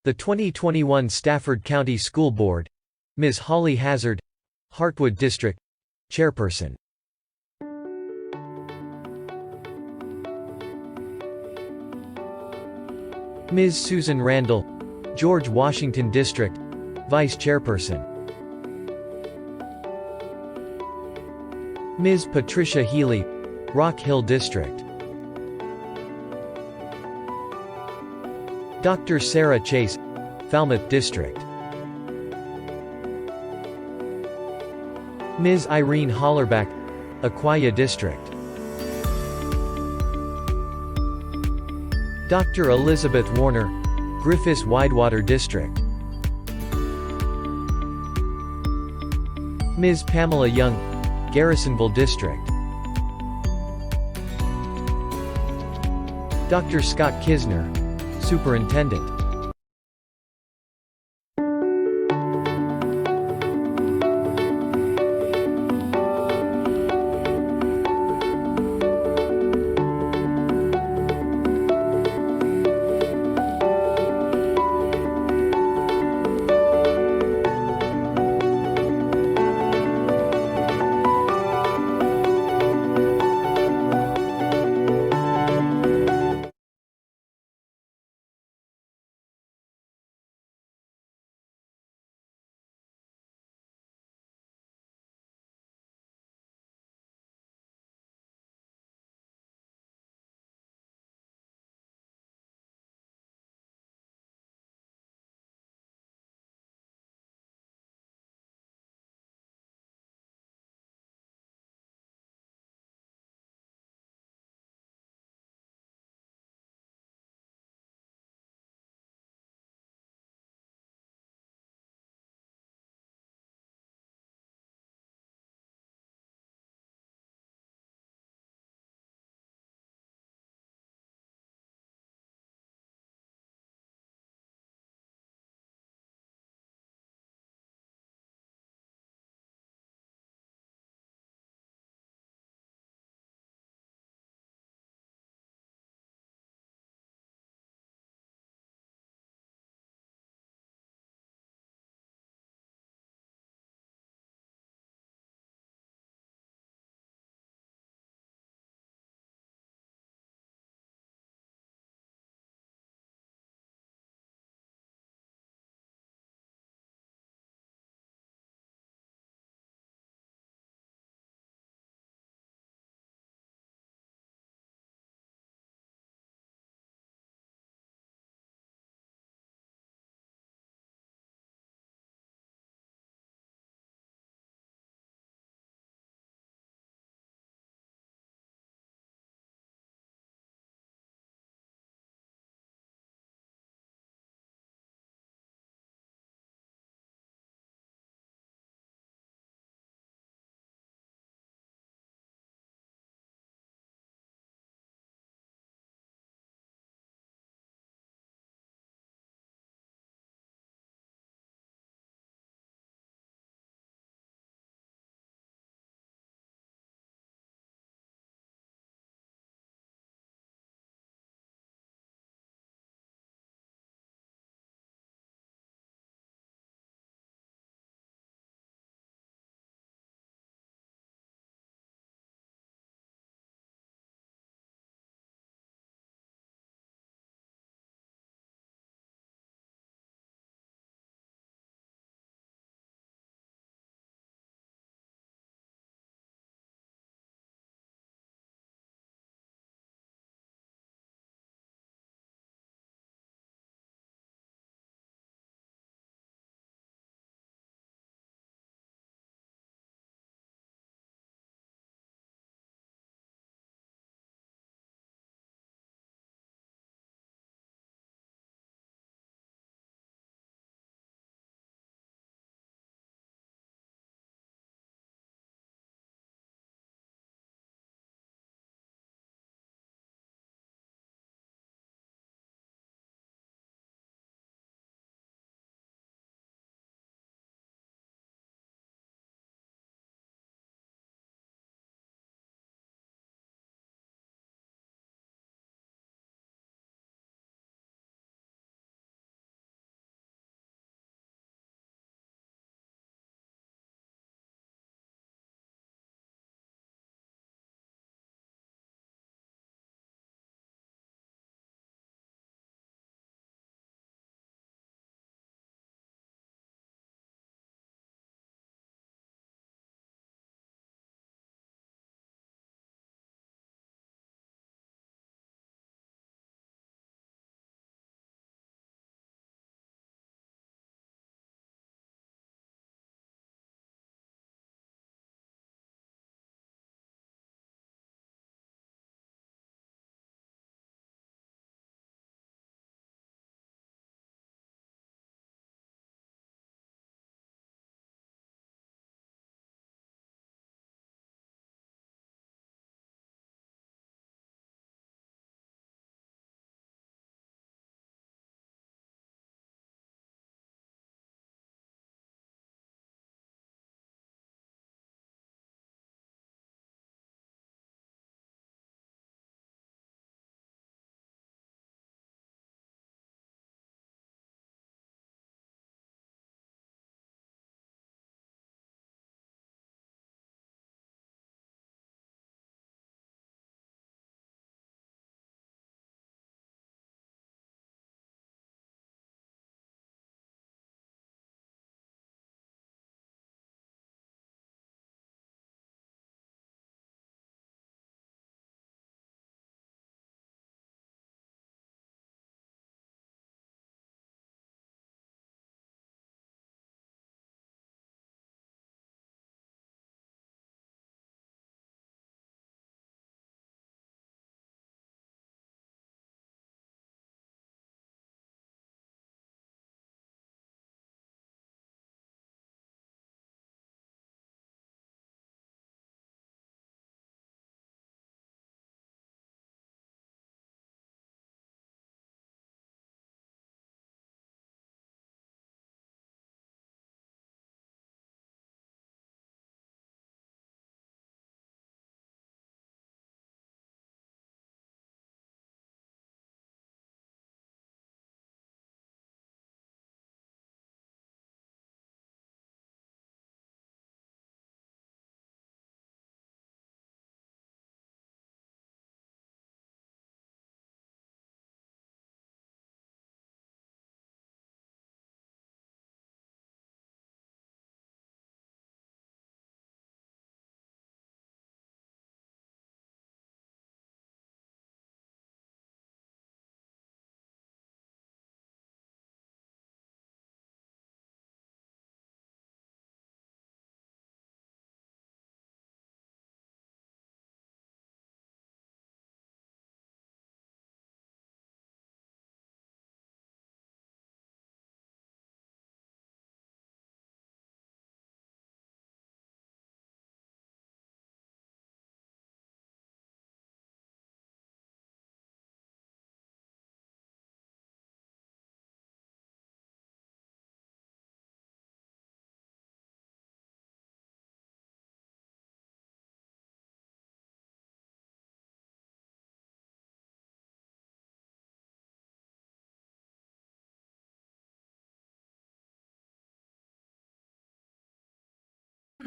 The 2021 Stafford County School Board, Ms. Holly Hazard, Hartwood District, Chairperson. Ms. Susan Randall, George Washington District, Vice Chairperson. Ms. Patricia Healy, Rock Hill District. Dr. Sarah Chase, Falmouth District. Ms. Irene Hollerbach, Aquia District. Dr. Elizabeth Warner, Griffiths Widewater District. Ms. Pamela Young, Garrisonville District. Dr. Scott Kisner, Superintendent.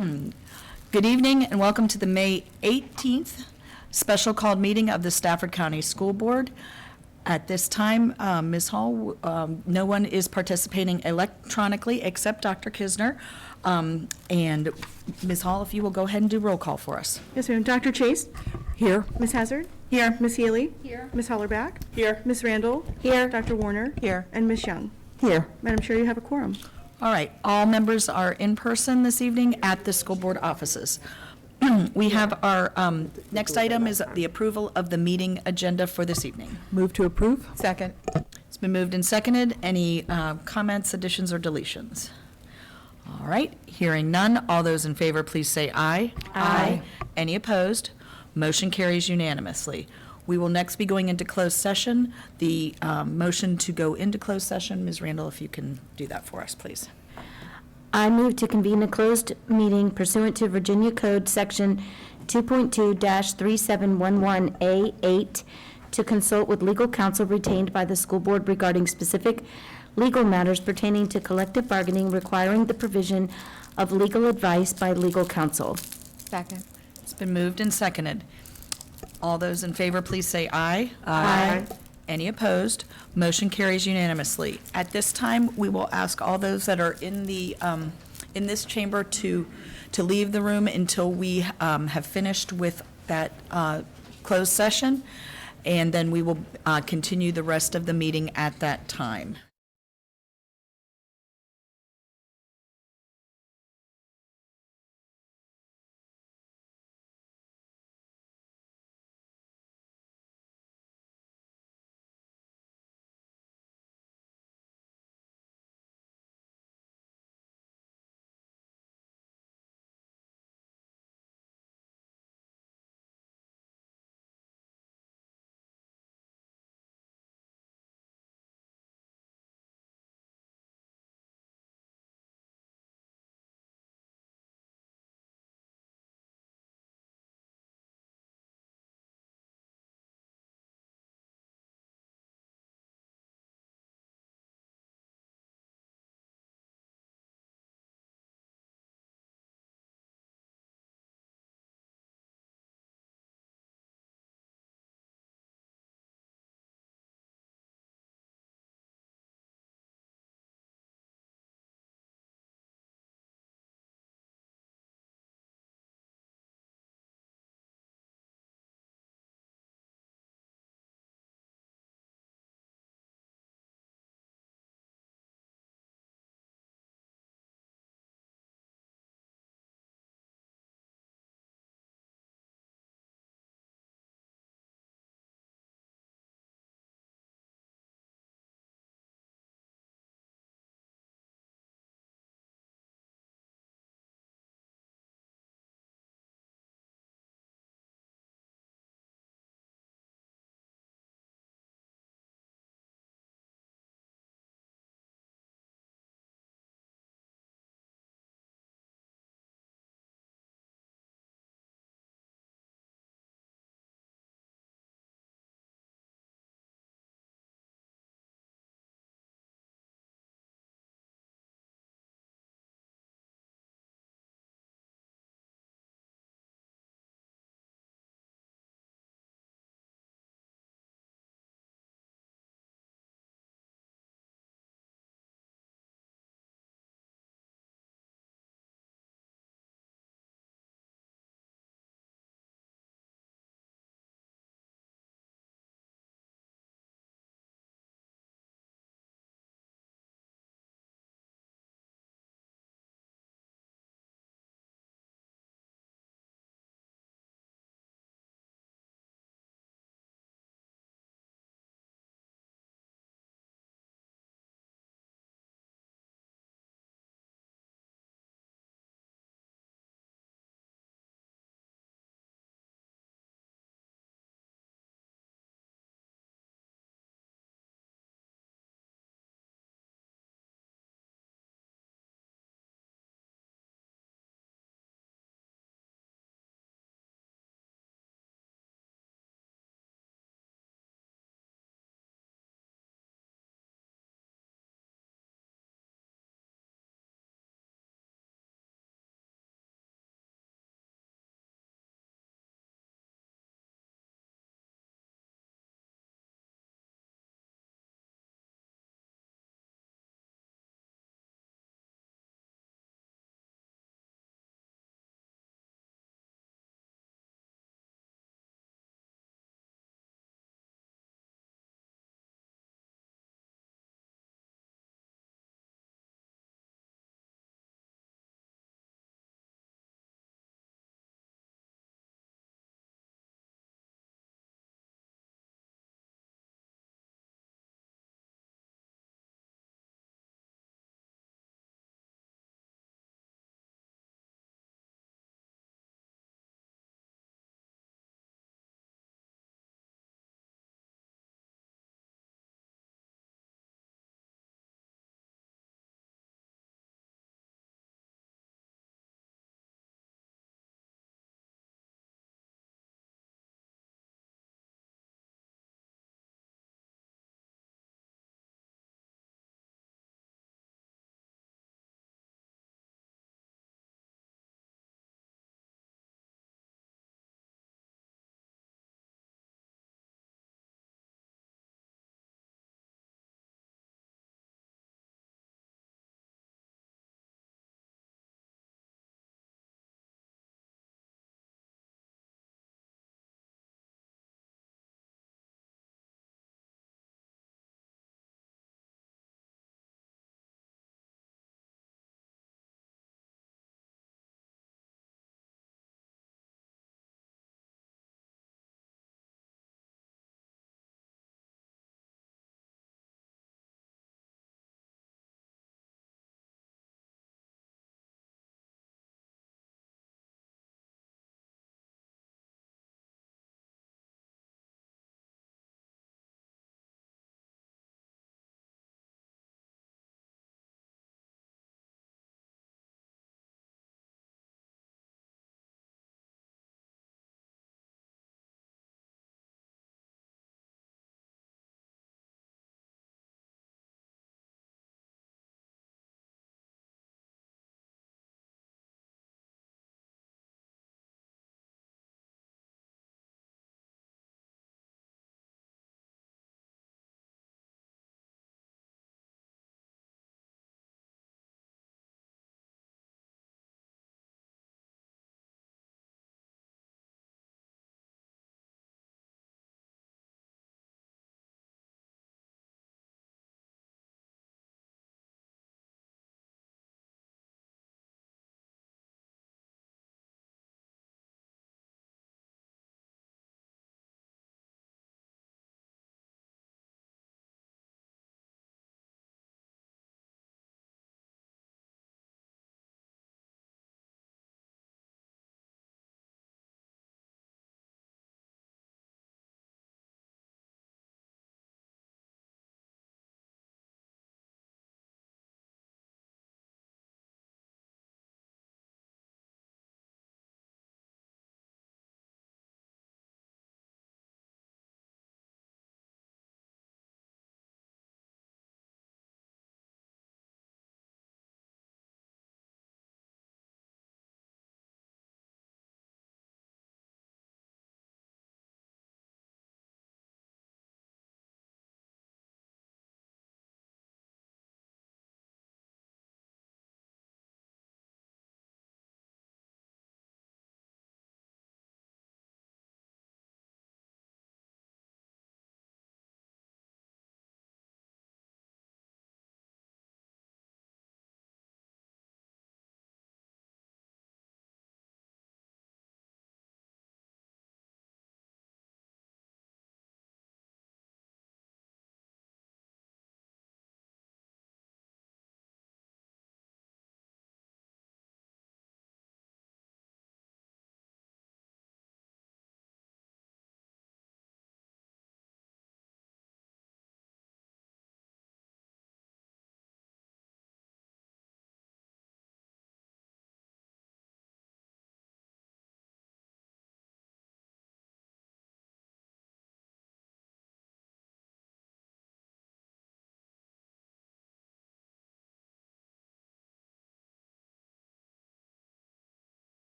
Good evening and welcome to the May 18th special called meeting of the Stafford County School Board. At this time, Ms. Hall, no one is participating electronically except Dr. Kisner. And Ms. Hall, if you will go ahead and do roll call for us. Yes, ma'am. Dr. Chase? Here. Ms. Hazard? Here. Ms. Healy? Here. Ms. Hollerback? Here. Ms. Randall? Here. Dr. Warner? Here. And Ms. Young? Here. Madam Chair, you have a quorum. All right, all members are in person this evening at the school board offices. We have our next item is the approval of the meeting agenda for this evening. Move to approve? Second. It's been moved and seconded. Any comments, additions, or deletions? All right, hearing none. All those in favor, please say aye. Aye. Any opposed? Motion carries unanimously. We will next be going into closed session. The motion to go into closed session, Ms. Randall, if you can do that for us, please. I move to convene a closed meeting pursuant to Virginia Code Section 2.2-3711A8 to consult with legal counsel retained by the school board regarding specific legal matters pertaining to collective bargaining requiring the provision of legal advice by legal counsel. Second. It's been moved and seconded. All those in favor, please say aye. Aye. Any opposed? Motion carries unanimously. At this time, we will ask all those that are in the, in this chamber to leave the room until we have finished with that closed session, and then we will continue the rest of the meeting at that time.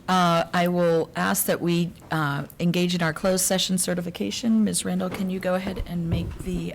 I will ask that we engage in our closed session certification. Ms. Randall, can you go ahead and make the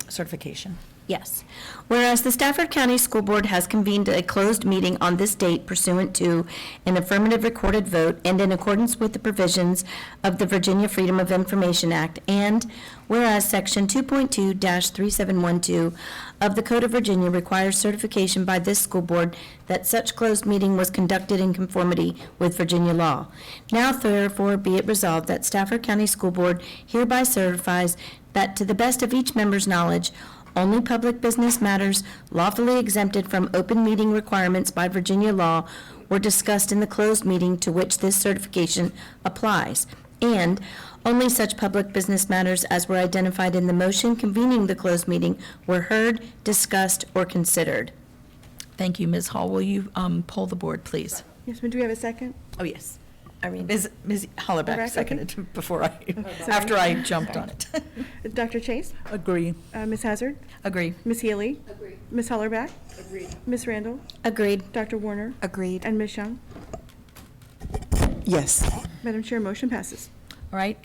certification? Yes. Whereas the Stafford County School Board has convened a closed meeting on this date pursuant to an affirmative recorded vote and in accordance with the provisions of the Virginia Freedom of Information Act, and whereas Section 2.2-3712 of the Code of Virginia requires certification by this school board that such closed meeting was conducted in conformity with Virginia law. Now therefore be it resolved that Stafford County School Board hereby certifies that to the best of each member's knowledge, only public business matters lawfully exempted from open meeting requirements by Virginia law were discussed in the closed meeting to which this certification applies, and only such public business matters as were identified in the motion convening the closed meeting were heard, discussed, or considered. Thank you, Ms. Hall. Will you poll the board, please? Yes, ma'am. Do we have a second? Oh, yes. Irene. Ms. Hollerback Hollerback, seconded before I, sorry. after I jumped on it. Dr. Chase? Agree. Ms. Hazard? Agree. Ms. Healy? Agreed. Ms. Hollerback? Agreed. Ms. Randall? Agreed. Dr. Warner? Agreed. And Ms. Young? Yes. Madam Chair, motion passes. All right,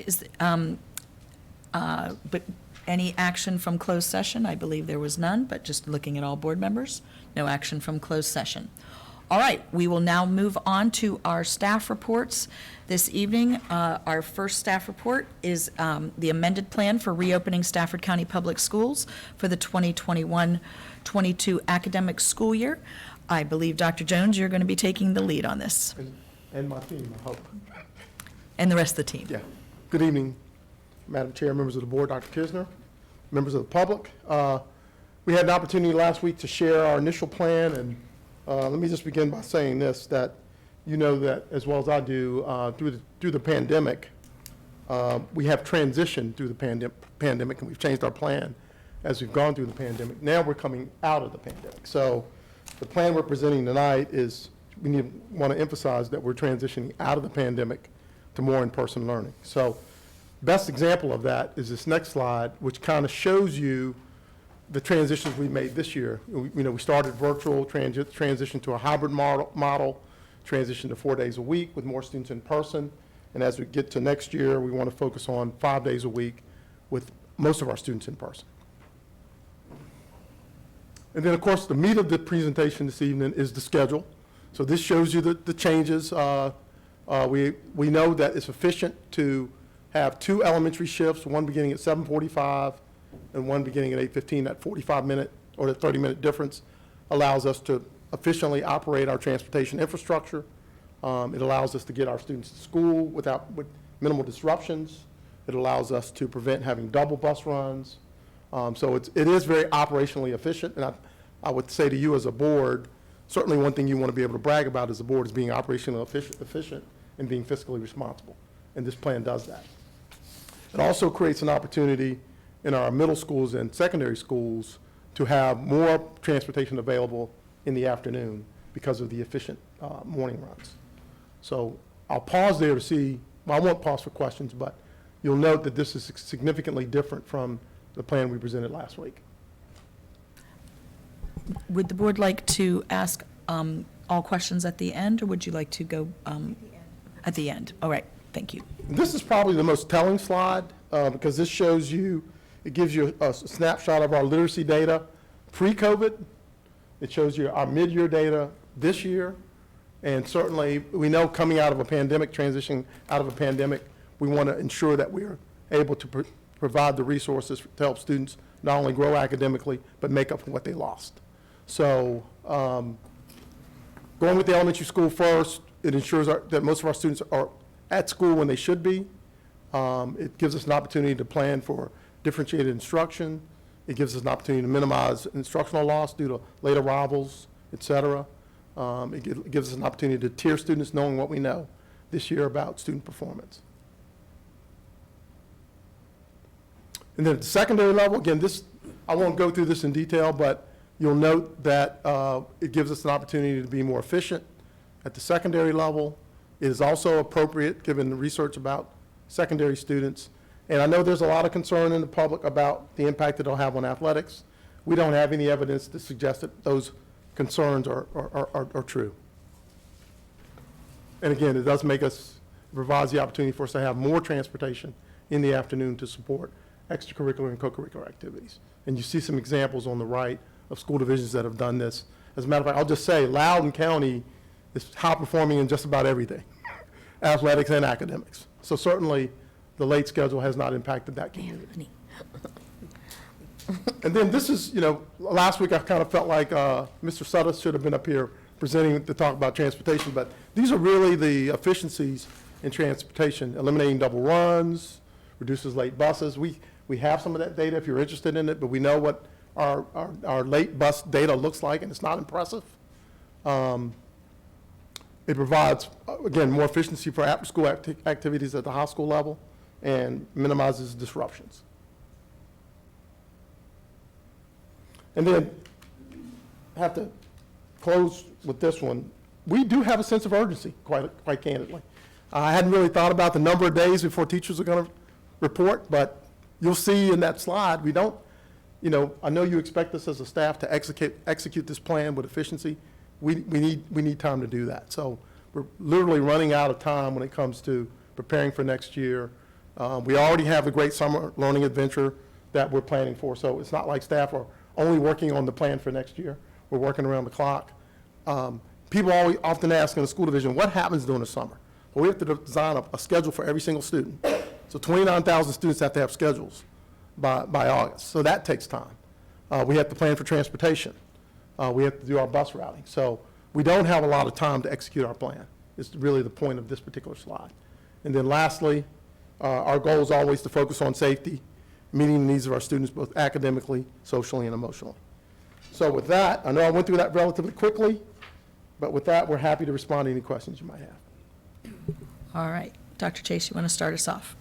but any action from closed session? I believe there was none, but just looking at all board members, no action from closed session. All right, we will now move on to our staff reports this evening. Our first staff report is the amended plan for reopening Stafford County Public Schools for the 2021-22 academic school year. I believe, Dr. Jones, you're going to be taking the lead on this, And my team, I hope. and the rest of the team. Yeah. Good evening, Madam Chair, members of the board, Dr. Kisner, members of the public. We had an opportunity last week to share our initial plan, and let me just begin by saying this, that you know that as well as I do, through the pandemic, we have transitioned through the pandemic, and we've changed our plan as we've gone through the pandemic. Now we're coming out of the pandemic. So the plan we're presenting tonight is, want to emphasize that we're transitioning out of the pandemic to more in-person learning. So best example of that is this next slide, which kind of shows you the transitions we made this year. We started virtual, transition to a hybrid model, transition to 4 days a week with more students in person. And as we get to next year, we want to focus on 5 days a week with most of our students in person. And then, of course, the meat of the presentation this evening is the schedule. So this shows you the changes. We know that it's efficient to have 2 elementary shifts, one beginning at 7:45 and one beginning at 8:15. That 45-minute or the 30-minute difference allows us to efficiently operate our transportation infrastructure. It allows us to get our students to school with minimal disruptions. It allows us to prevent having double bus runs. So it is very operationally efficient, and I would say to you as a board, certainly one thing you want to be able to brag about as a board is being operationally efficient and being fiscally responsible, and this plan does that. It also creates an opportunity in our middle schools and secondary schools to have more transportation available in the afternoon because of the efficient morning runs. So I'll pause there to see, well, I won't pause for questions, but you'll note that this is significantly different from the plan we presented last week. Would the board like to ask all questions at the end, or would you like to go at the end? All right, thank you. This is probably the most telling slide because this shows you, it gives you a snapshot of our literacy data pre-COVID. It shows you our mid-year data this year. And certainly, we know coming out of a pandemic, transitioning out of a pandemic, we want to ensure that we are able to provide the resources to help students not only grow academically, but make up for what they lost. So going with the elementary school first, it ensures that most of our students are at school when they should be. It gives us an opportunity to plan for differentiated instruction. It gives us an opportunity to minimize instructional loss due to late arrivals, et cetera. It gives us an opportunity to tier students knowing what we know this year about student performance. And then at the secondary level, again, I won't go through this in detail, but you'll note that it gives us an opportunity to be more efficient at the secondary level. It is also appropriate, given the research about secondary students. And I know there's a lot of concern in the public about the impact it'll have on athletics. We don't have any evidence to suggest that those concerns are true. And again, it does make us, provides the opportunity for us to have more transportation in the afternoon to support extracurricular and co-curricular activities. And you see some examples on the right of school divisions that have done this. As a matter of fact, I'll just say Loudoun County is high performing in just about everything, athletics and academics. So certainly the late schedule has not impacted that community. And then this is, last week I kind of felt like Mr. Sutter should have been up here presenting to talk about transportation, but these are really the efficiencies in transportation, eliminating double runs, reduces late buses. We have some of that data if you're interested in it, but we know what our late bus data looks like, and it's not impressive. It provides, again, more efficiency for after-school activities at the high school level and minimizes disruptions. And then I have to close with this one. We do have a sense of urgency, quite candidly. I hadn't really thought about the number of days before teachers are going to report, but you'll see in that slide, we don't, I know you expect us as a staff to execute this plan with efficiency. We need time to do that. So we're literally running out of time when it comes to preparing for next year. We already have a great summer learning adventure that we're planning for, so it's not like staff are only working on the plan for next year. We're working around the clock. People often ask in the school division, what happens during the summer? Well, we have to design a schedule for every single student. So 29,000 students have to have schedules by August, so that takes time. We have to plan for transportation. We have to do our bus routing. So we don't have a lot of time to execute our plan. It's really the point of this particular slide. And then lastly, our goal is always to focus on safety, meeting the needs of our students both academically, socially, and emotionally. So with that, I know I went through that relatively quickly, but with that, we're happy to respond to any questions you might have. All right. Dr. Chase, you want to start us off?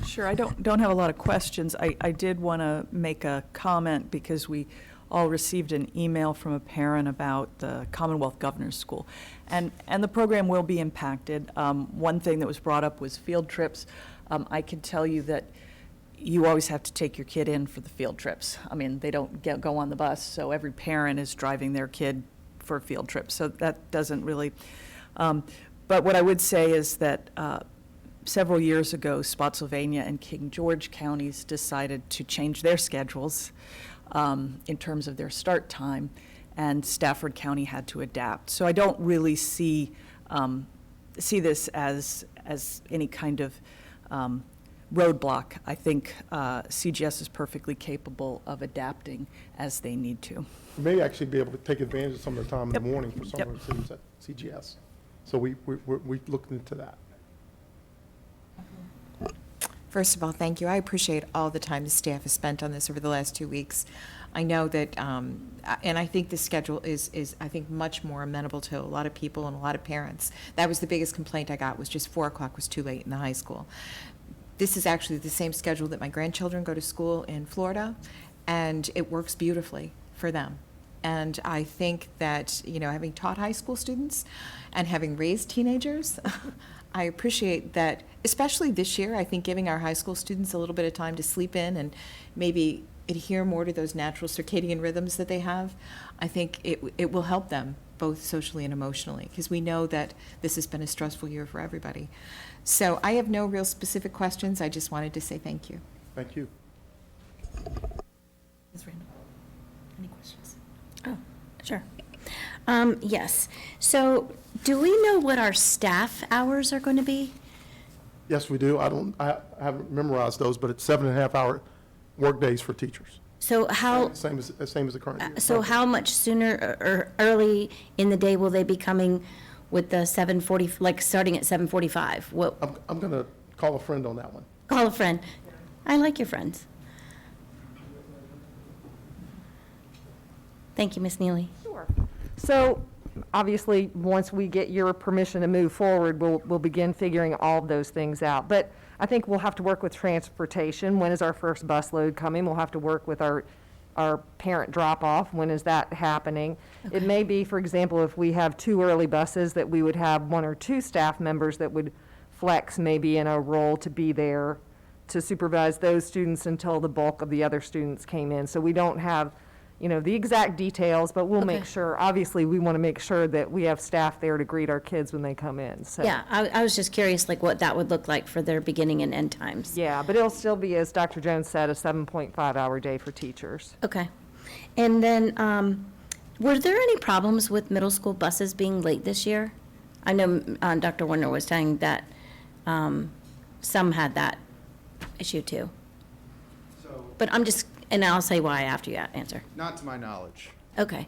Sure, I don't have a lot of questions. I did want to make a comment because we all received an email from a parent about the Commonwealth Governor's School. And the program will be impacted. One thing that was brought up was field trips. I can tell you that you always have to take your kid in for the field trips. I mean, they don't go on the bus, so every parent is driving their kid for a field trip. So that doesn't really, but what I would say is that several years ago, Spotsylvania and King George counties decided to change their schedules in terms of their start time, and Stafford County had to adapt. So I don't really see this as any kind of roadblock. I think CGS is perfectly capable of adapting as they need to. We may actually be able to take advantage of some of the time in the morning for some of our students at CGS. So we looked into that. First of all, thank you. I appreciate all the time the staff has spent on this over the last 2 weeks. I know that, and I think the schedule is I think, much more amenable to a lot of people and a lot of parents. That was the biggest complaint I got, was just 4 o'clock was too late in the high school. This is actually the same schedule that my grandchildren go to school in Florida, and it works beautifully for them. And I think that, having taught high school students and having raised teenagers, I appreciate that, especially this year. I think giving our high school students a little bit of time to sleep in and maybe adhere more to those natural circadian rhythms that they have, I think it will help them both socially and emotionally, because we know that this has been a stressful year for everybody. So I have no real specific questions. I just wanted to say thank you. Thank you. Ms. Randall, any questions? Oh, sure. Yes. So do we know what our staff hours are going to be? Yes, we do. I haven't memorized those, but it's 7.5 hour work days for teachers. So how, Same as the current year. so how much sooner or early in the day will they be coming with the 7:40, like starting at 7:45? What, I'm going to call a friend on that one. call a friend. I like your friends. Thank you, Ms. Neely. So, obviously, once we get your permission to move forward, we'll begin figuring all of those things out. But I think we'll have to work with transportation. When is our first bus load coming? We'll have to work with our parent drop-off. When is that happening? It may be, for example, if we have 2 early buses, that we would have 1 or 2 staff members that would flex maybe in a role to be there to supervise those students until the bulk of the other students came in. So we don't have, the exact details, but we'll make Okay. sure, obviously, we want to make sure that we have staff there to greet our kids when they come in, so. Yeah, I was just curious, like, what that would look like for their beginning and end times. Yeah, but it'll still be, as Dr. Jones said, a 7.5-hour day for teachers. Okay. And then, were there any problems with middle school buses being late this year? I know Dr. Warner was saying that some had that issue too. So, But I'm just, and I'll say why after you answer. not to my knowledge. Okay.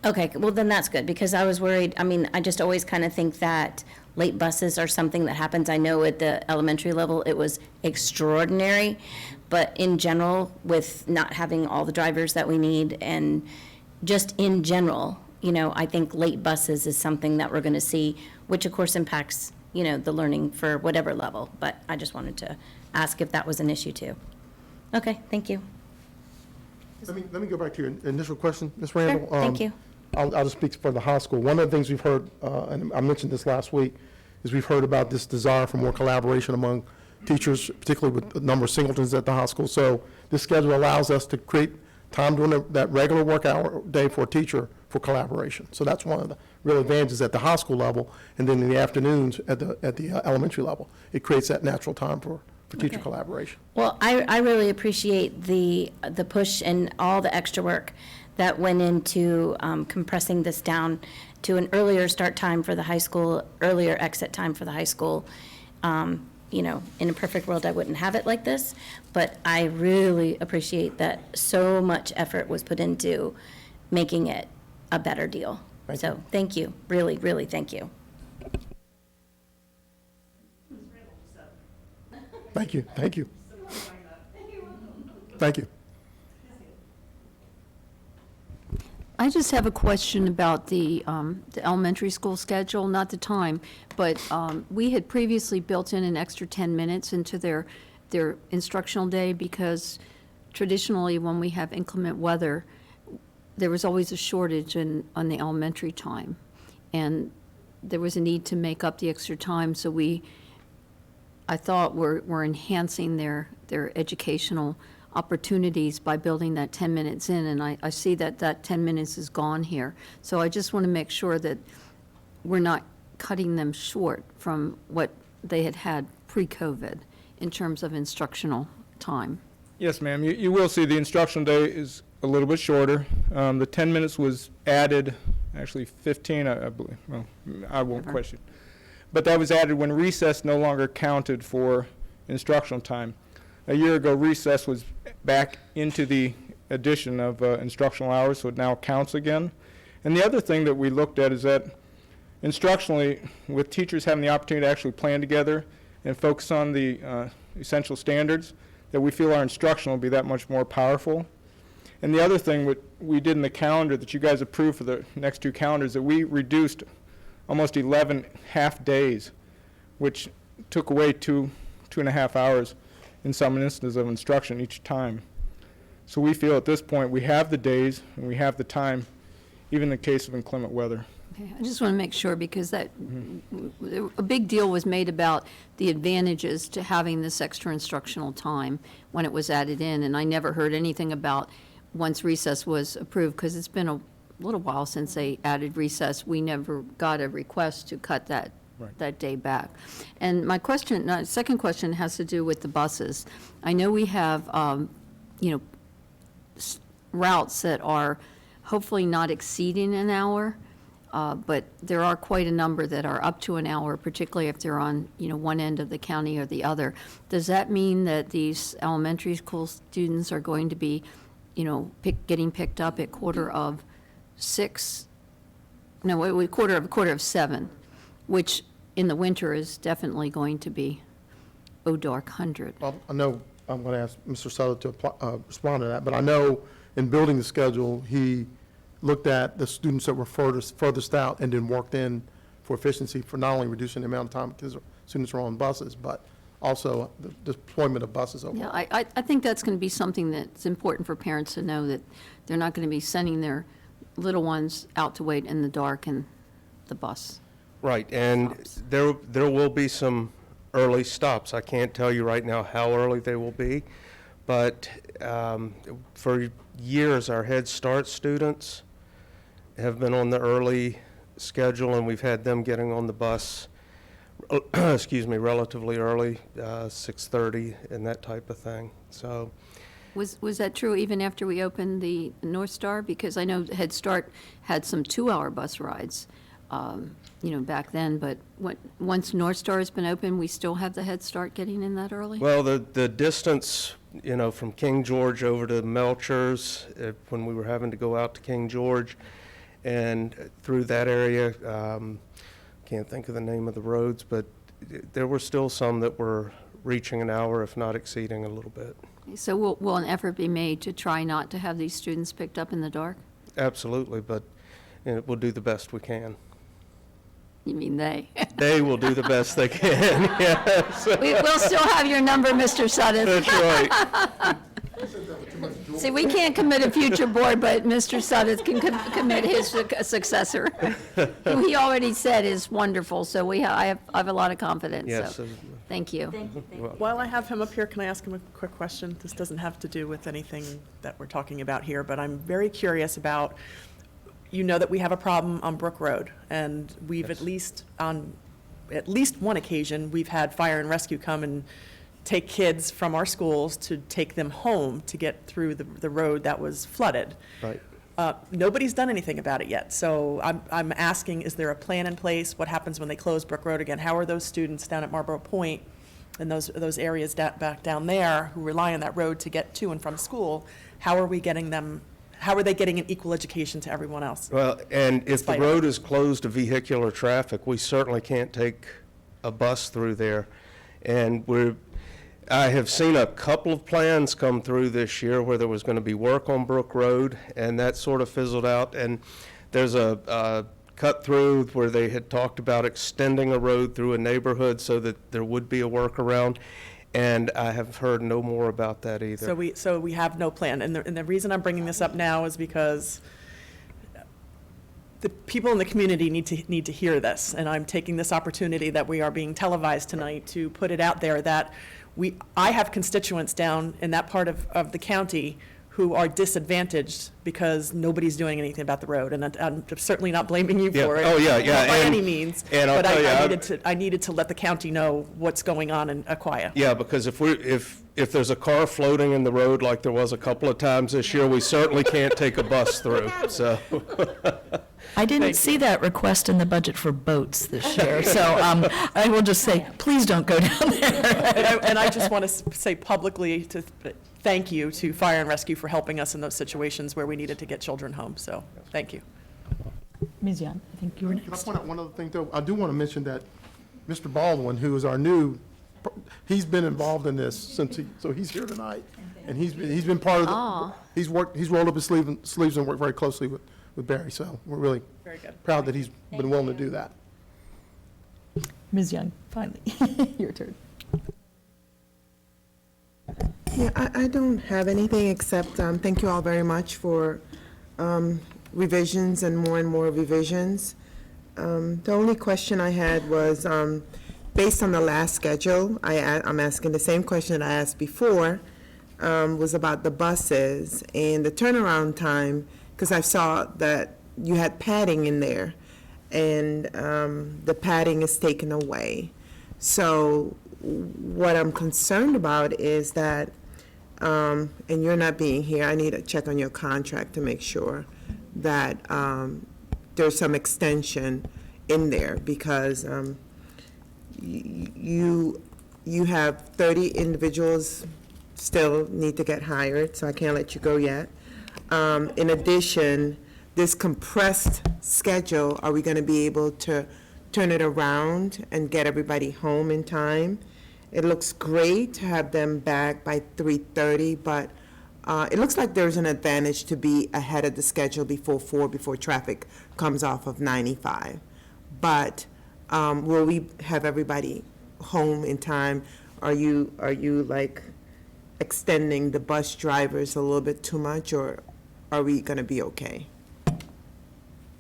Okay, well, then that's good, because I was worried, I mean, I just always kind of think that late buses are something that happens. I know at the elementary level, it was extraordinary, but in general, with not having all the drivers that we need, and just in general, I think late buses is something that we're going to see, which of course impacts, the learning for whatever level, but I just wanted to ask if that was an issue too. Okay, thank you. Let me go back to your initial question, Ms. Randall. Sure, thank you. I'll just speak for the high school. One of the things we've heard, and I mentioned this last week, is we've heard about this desire for more collaboration among teachers, particularly with the number of singletons at the high school. So this schedule allows us to create time during that regular work hour day for a teacher for collaboration. So that's one of the real advantages at the high school level, and then in the afternoons at the elementary level. It creates that natural time for teacher Okay. collaboration. Well, I really appreciate the push and all the extra work that went into compressing this down to an earlier start time for the high school, earlier exit time for the high school. In a perfect world, I wouldn't have it like this, but I really appreciate that so much effort was put into making it a better deal. Thank So, thank you, really, really, thank you. Thank you, thank you. Thank you. I just have a question about the elementary school schedule, not the time, but we had previously built in an extra 10 minutes into their instructional day because traditionally, when we have inclement weather, there was always a shortage on the elementary time. And there was a need to make up the extra time, so I thought we're enhancing their educational opportunities by building that 10 minutes in, and I see that 10 minutes is gone here. So I just want to make sure that we're not cutting them short from what they had pre-COVID in terms of instructional time. Yes, ma'am. You will see the instructional day is a little bit shorter. The 10 minutes was added, actually 15, I believe. Well, I won't question. But that was added when recess no longer counted for instructional time. A year ago, recess was back into the addition of instructional hours, so it now counts again. And the other thing that we looked at is that instructionally, with teachers having the opportunity to actually plan together and focus on the essential standards, that we feel our instruction will be that much more powerful. And the other thing we did in the calendar that you guys approved for the next two calendars, that we reduced almost 11 half days, which took away two and a half hours in some instances of instruction each time. So we feel at this point we have the days and we have the time, even in the case of inclement weather. Okay, I just want to make sure, because a big deal was made about the advantages to having this extra instructional time when it was added in, and I never heard anything about once recess was approved, because it's been a little while since they added recess. We never got a request to cut that day back. And my second question has to do with the buses. I know we have, routes that are hopefully not exceeding an hour, but there are quite a number that are up to an hour, particularly if they're on, one end of the county or the other. Does that mean that these elementary school students are going to be, getting picked up at 7:15, which in the winter is definitely going to be dark 100? Well, I know I'm going to ask Mr. Sutter to respond to that, but I know in building the schedule, he looked at the students that were furthest out and then worked in for efficiency for not only reducing the amount of time because students are on buses, but also the deployment of buses overall. Yeah, I think that's going to be something that's important for parents to know, that they're not going to be sending their little ones out to wait in the dark in the bus. Right, and Stops. there will be some early stops. I can't tell you right now how early they will be, but for years, our Head Start students have been on the early schedule, and we've had them getting on the bus, excuse me, relatively early, 6:30 and that type of thing. So, Was that true even after we opened the North Star? Because I know Head Start had some 2-hour bus rides, back then, but once North Star has been open, we still have the Head Start getting in that early? well, the distance, from King George over to Melchers, when we were having to go out to King George and through that area, can't think of the name of the roads, but there were still some that were reaching an hour, if not exceeding a little bit. So will an effort be made to try not to have these students picked up in the dark? Absolutely, but we'll do the best we can. You mean they? They will do the best they can, yes. We'll still have your number, Mr. Sudduth. That's right. See, we can't commit a future board, but Mr. Sudduth can commit his successor, who he already said is wonderful, so I have a lot of confidence, Yes. so, thank you. While I have him up here, can I ask him a quick question? This doesn't have to do with anything that we're talking about here, but I'm very curious about, that we have a problem on Brook Road, and we've Yes. on at least one occasion, we've had fire and rescue come and take kids from our schools to take them home to get through the road that was flooded. Right. Nobody's done anything about it yet, so I'm asking, is there a plan in place? What happens when they close Brook Road again? How are those students down at Marlboro Point and those areas back down there who rely on that road to get to and from school? How are they getting an equal education to everyone else? Well, and if the Despite- road is closed to vehicular traffic, we certainly can't take a bus through there. And I have seen a couple of plans come through this year where there was going to be work on Brook Road, and that sort of fizzled out. And there's a cut through where they had talked about extending a road through a neighborhood so that there would be a workaround. And I have heard no more about that either. So we have no plan, and the reason I'm bringing this up now is because the people in the community need to hear this, and I'm taking this opportunity that we are being televised tonight to put it out there that I have constituents down in that part of the county who are disadvantaged because nobody's doing anything about the road, and I'm certainly not blaming you Yeah. for it. Oh, yeah, yeah, Not by and- any means. and I'll But tell you, I needed to let the county know what's going on in Aquia. Yeah, because if there's a car floating in the road like there was a couple of times this year, we certainly can't take a bus through, so. I didn't see that request in the budget for boats this year, so I will just say, please don't go down there. And I just want to say publicly to thank you to Fire and Rescue for helping us in those situations where we needed to get children home, so thank you. Ms. Young, I think you were Can I next. point out one other thing, though? I do want to mention that Mr. Baldwin, who is our he's been involved in this so he's here tonight, and he's been part of Aw. he's rolled up his sleeves and worked very closely with Barry, so we're really Very good. proud that he's been willing to do that. Ms. Young, finally, your turn. Yeah, I don't have anything except thank you all very much for revisions and more revisions. The only question I had was, based on the last schedule, I'm asking the same question that I asked before, was about the buses and the turnaround time, because I saw that you had padding in there, and the padding is taken away. So what I'm concerned about is that, and you're not being here, I need to check on your contract to make sure that there's some extension in there, because you have 30 individuals still need to get hired, so I can't let you go yet. In addition, this compressed schedule, are we going to be able to turn it around and get everybody home in time? It looks great to have them back by 3:30, but it looks like there's an advantage to be ahead of the schedule before 4, before traffic comes off of 95. But will we have everybody home in time? Are you like extending the bus drivers a little bit too much, or are we going to be okay?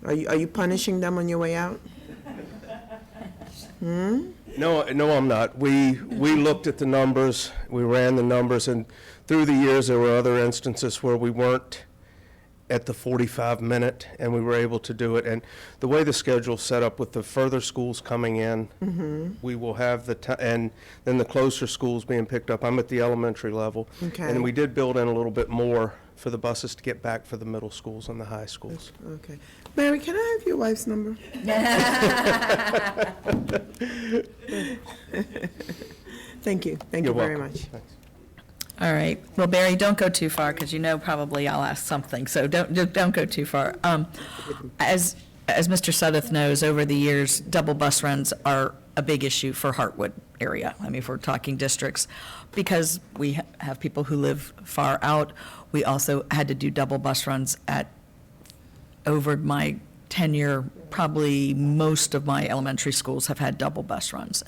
Are you punishing them on your way out? No, I'm not. We looked at the numbers, we ran the numbers, and through the years, there were other instances where we weren't at the 45-minute, and we were able to do it. And the way the schedule's set up with the further schools coming in, we will have and then the closer schools being picked up. I'm at the elementary level. Okay. And we did build in a little bit more for the buses to get back for the middle schools and the high schools. Okay. Mary, can I have your wife's number? Thank you. Thank you You're very welcome. much. Thanks. All right. Well, Barry, don't go too far, because you know probably I'll ask something, so don't go too far. As Mr. Sudduth knows, over the years, double bus runs are a big issue for Hartwood area. I mean, if we're talking districts, because we have people who live far out. We also had to do double bus runs over my tenure, probably most of my elementary schools have had double bus runs.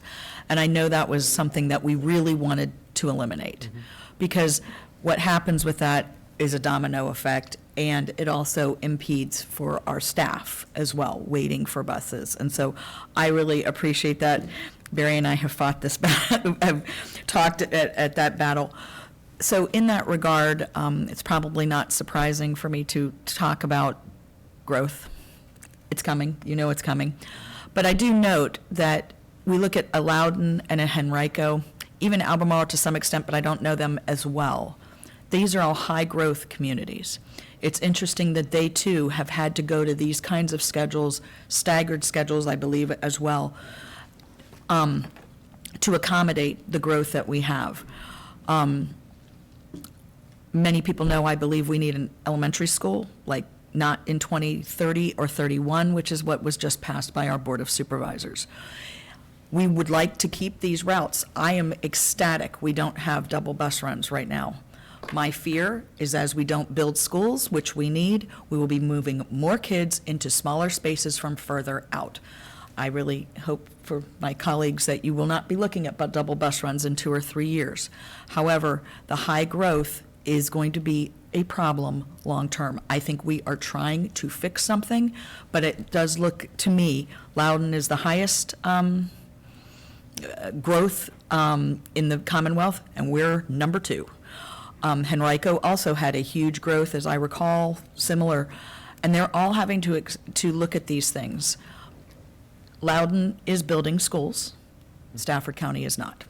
And I know that was something that we really wanted to eliminate. Because what happens with that is a domino effect, and it also impedes for our staff as well, waiting for buses. And so I really appreciate that. Barry and I have fought this battle, have talked at that battle. So in that regard, it's probably not surprising for me to talk about growth. It's coming, you know it's coming. But I do note that we look at a Loudon and a Henrico, even Albemarle to some extent, but I don't know them as well. These are all high-growth communities. It's interesting that they, too, have had to go to these kinds of schedules, staggered schedules, I believe, as well, to accommodate the growth that we have. Many people know I believe we need an elementary school, like not in 2030 or 31, which is what was just passed by our Board of Supervisors. We would like to keep these routes. I am ecstatic we don't have double bus runs right now. My fear is as we don't build schools, which we need, we will be moving more kids into smaller spaces from further out. I really hope for my colleagues that you will not be looking at double bus runs in 2 or 3 years. However, the high growth is going to be a problem long-term. I think we are trying to fix something, but it does look to me, Loudon is the highest growth in the Commonwealth, and we're number 2. Henrico also had a huge growth, as I recall, similar, and they're all having to look at these things. Loudon is building schools. Stafford County is not.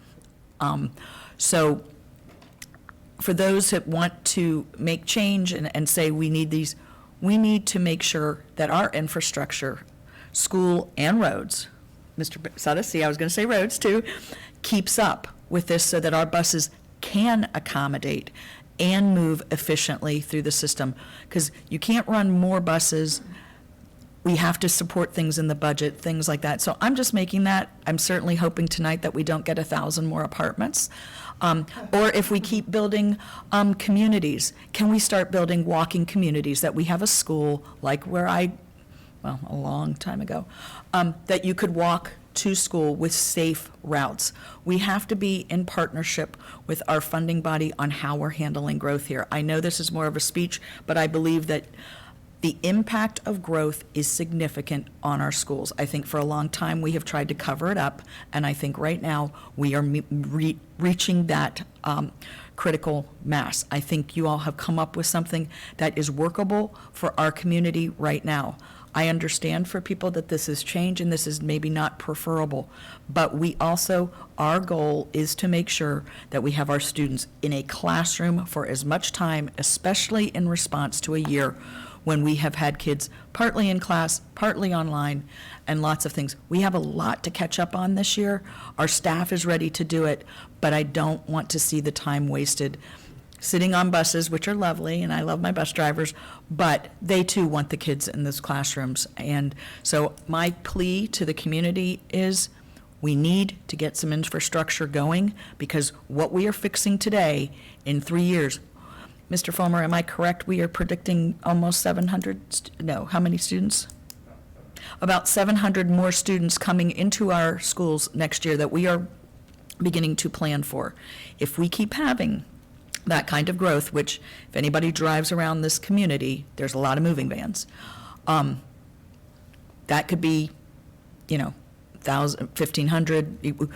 So for those that want to make change and say we need these, we need to make sure that our infrastructure, school and roads, Mr. Sudduth, see, I was going to say roads too, keeps up with this so that our buses can accommodate and move efficiently through the system. Because you can't run more buses. We have to support things in the budget, things like that. So I'm just making that. I'm certainly hoping tonight that we don't get 1,000 more apartments. Or if we keep building communities, can we start building walking communities, that we have a school like where a long time ago, that you could walk to school with safe routes. We have to be in partnership with our funding body on how we're handling growth here. I know this is more of a speech, but I believe that the impact of growth is significant on our schools. I think for a long time we have tried to cover it up, and I think right now we are reaching that critical mass. I think you all have come up with something that is workable for our community right now. I understand for people that this is change and this is maybe not preferable, but we also, our goal is to make sure that we have our students in a classroom for as much time, especially in response to a year when we have had kids partly in class, partly online, and lots of things. We have a lot to catch up on this year. Our staff is ready to do it, but I don't want to see the time wasted sitting on buses, which are lovely, and I love my bus drivers, but they too want the kids in those classrooms. And so my plea to the community is we need to get some infrastructure going, because what we are fixing today in 3 years, Mr. Fulmer, am I correct? We are predicting almost 700, how many students? About 700 more students coming into our schools next year that we are beginning to plan for. If we keep having that kind of growth, which if anybody drives around this community, there's a lot of moving vans. That could be, 1,500.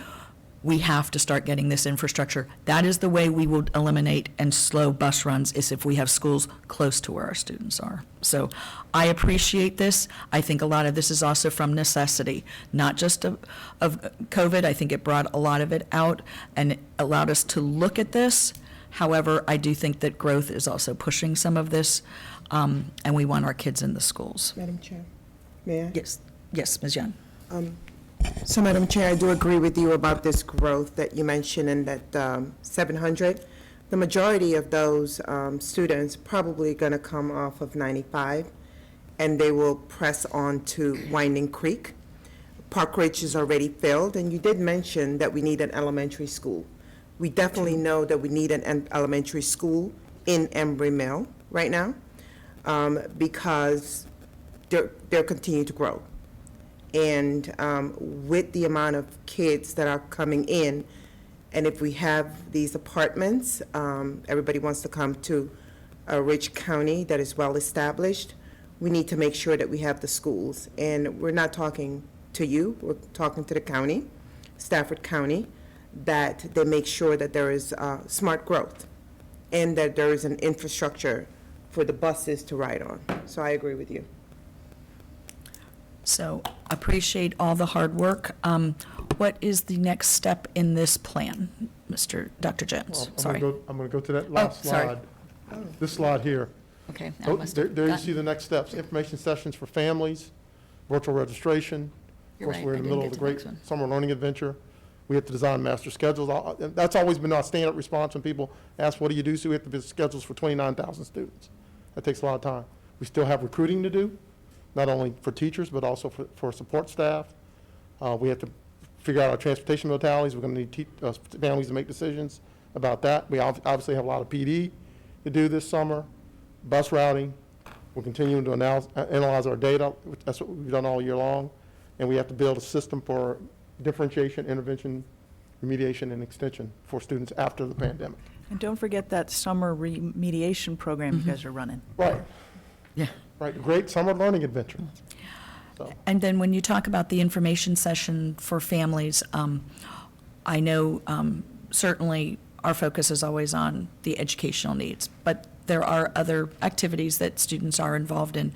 We have to start getting this infrastructure. That is the way we will eliminate and slow bus runs, is if we have schools close to where our students are. So I appreciate this. I think a lot of this is also from necessity, not just of COVID. I think it brought a lot of it out and it allowed us to look at this. However, I do think that growth is also pushing some of this, and we want our kids in the schools. Madam Chair, may I? Yes, Ms. Young. So, Madam Chair, I do agree with you about this growth that you mentioned and that 700. The majority of those students probably going to come off of 95, and they will press on to Winding Creek. Park Ridge is already filled, and you did mention that we need an elementary school. We definitely know that we need an elementary school in Embry Mill right now because they're continuing to grow. And with the amount of kids that are coming in, and if we have these apartments, everybody wants to come to a rich county that is well-established, we need to make sure that we have the schools. And we're not talking to you, we're talking to the county, Stafford County, that they make sure that there is smart growth and that there is an infrastructure for the buses to ride on. So I agree with you. So appreciate all the hard work. What is the next step in this plan, Dr. Jones? Well, Sorry. I'm going to go to that last sorry. slide. This slide here. Okay. I Oh, must there have there you gotten- see the next steps, information sessions for families, virtual registration. You're Of course, right, we're I in the didn't middle get of the to the great next one. summer learning adventure. We have to design master schedules. That's always been our standard response when people ask, what do you do? So we have to build schedules for 29,000 students. That takes a lot of time. We still have recruiting to do, not only for teachers, but also for support staff. We have to figure out our transportation modalities. We're going to need families to make decisions about that. We obviously have a lot of PD to do this summer, bus routing. We're continuing to analyze our data. That's what we've done all year long. And we have to build a system for differentiation, intervention, remediation, and extension for students after the pandemic. And don't forget that summer remediation program you guys are running. Right. Yeah. Right, great summer learning adventure. So, And then when you talk about the information session for families, I know certainly our focus is always on the educational needs, but there are other activities that students are involved in.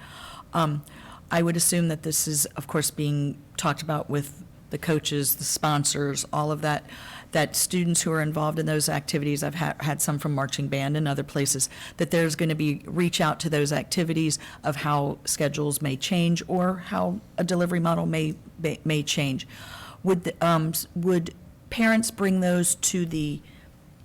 I would assume that this is, of course, being talked about with the coaches, the sponsors, all of that, that students who are involved in those activities, I've had some from marching band and other places, that there's going to be reach out to those activities of how schedules may change or how a delivery model may change. Would parents bring those to the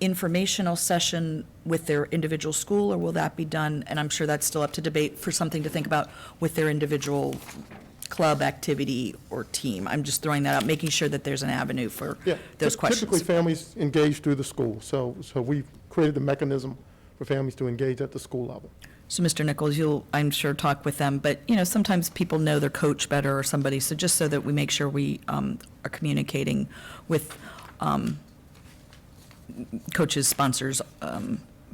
informational session with their individual school, or will that be done, and I'm sure that's still up to debate, for something to think about with their individual club activity or team? I'm just throwing that out, making sure that there's an avenue for those questions. Typically, families engage through the school, so we've created the mechanism for families to engage at the school level. So, Mr. Nichols, you'll, I'm sure, talk with them, but, sometimes people know their coach better or somebody, so just so that we make sure we are communicating with coaches, sponsors,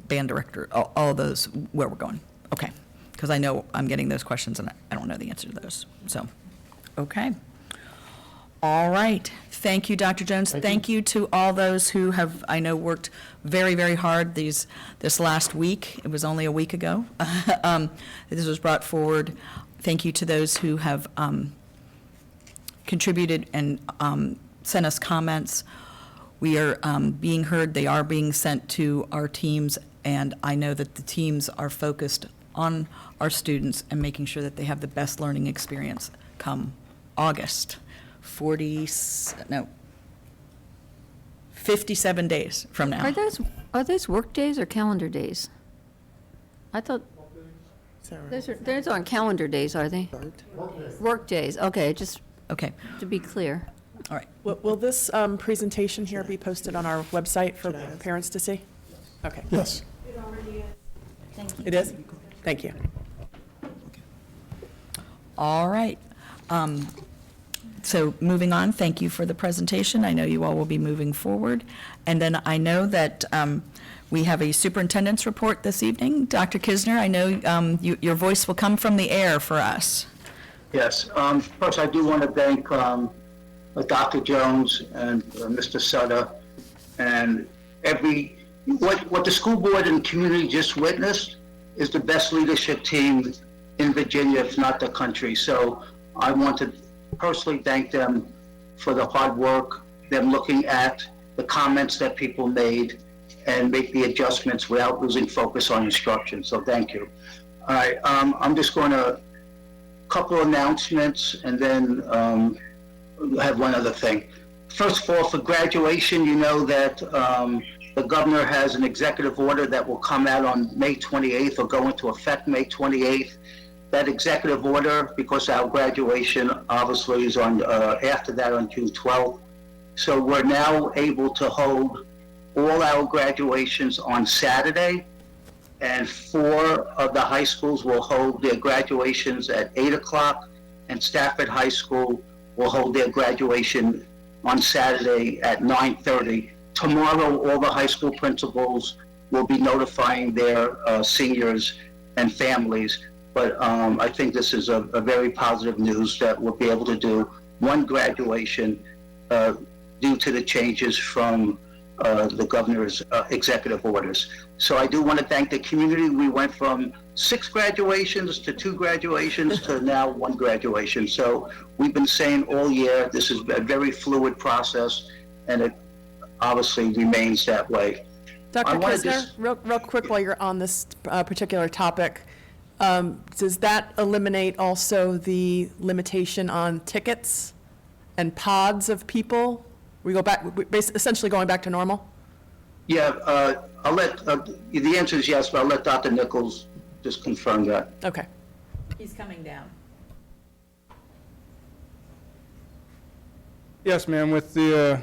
band director, all of those, where we're going. Okay. Because I know I'm getting those questions and I don't know the answer to those. So, okay. All right. Thank you, Dr. Jones. Thank you to all those who have, I know, worked very, very hard this last week. It was only a week ago. This was brought forward. Thank you to those who have contributed and sent us comments. We are being heard. They are being sent to our teams, and I know that the teams are focused on our students and making sure that they have the best learning experience come August. 57 days from now. Are those work days or calendar days? I thought, those aren't calendar days, are they? Work days, okay, just Okay, to be clear. all right. Will this presentation here be posted on our website for parents to see? Okay. Yes. It is? Thank you. All right. So moving on, thank you for the presentation. I know you all will be moving forward. And then I know that we have a superintendent's report this evening. Dr. Kisner, I know your voice will come from the air for us. Yes. First, I do want to thank Dr. Jones and Mr. Sutter, and what the school board and community just witnessed is the best leadership team in Virginia, if not the country. So I want to personally thank them for the hard work, them looking at the comments that people made and make the adjustments without losing focus on instruction. So thank you. All right, I'm just going to couple announcements and then have one other thing. First of all, for graduation, you know that the governor has an executive order that will come out on May 28th or go into effect May 28th. That executive order, because our graduation obviously is on after that on June 12th. So we're now able to hold all our graduations on Saturday, and 4 of the high schools will hold their graduations at 8 o'clock, and Stafford High School will hold their graduation on Saturday at 9:30. Tomorrow, all the high school principals will be notifying their seniors and families. But I think this is a very positive news that we'll be able to do one graduation due to the changes from the governor's executive orders. So I do want to thank the community. We went from 6 graduations to 2 graduations to now 1 graduation. So we've been saying all year, this is a very fluid process, and it obviously remains that way. Dr. Kisner, real quick while you're on this particular topic, does that eliminate also the limitation on tickets and pods of people? We go back, essentially going back to normal? Yeah, I'll let, the answer is yes, but I'll let Dr. Nichols just confirm that. Okay. He's coming down. Yes, ma'am, with the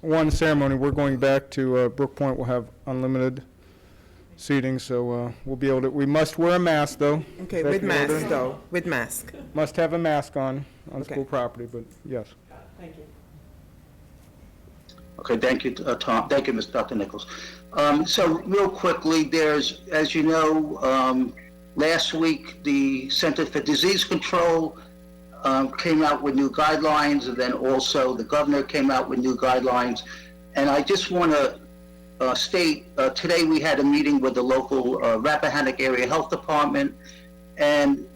one ceremony, we're going back to Brook Point. We'll have unlimited seating, so we'll be able to, we must wear a mask, though. Okay, with mask, though, with mask. Must have a mask on Okay. school property, but yes. Thank you. Okay, thank you, Tom. Thank you, Dr. Nichols. So real quickly, there's, as you know, last week, the Center for Disease Control came out with new guidelines, and then also the governor came out with new guidelines. And I just want to state, today we had a meeting with the local Rappahannock Area Health Department, and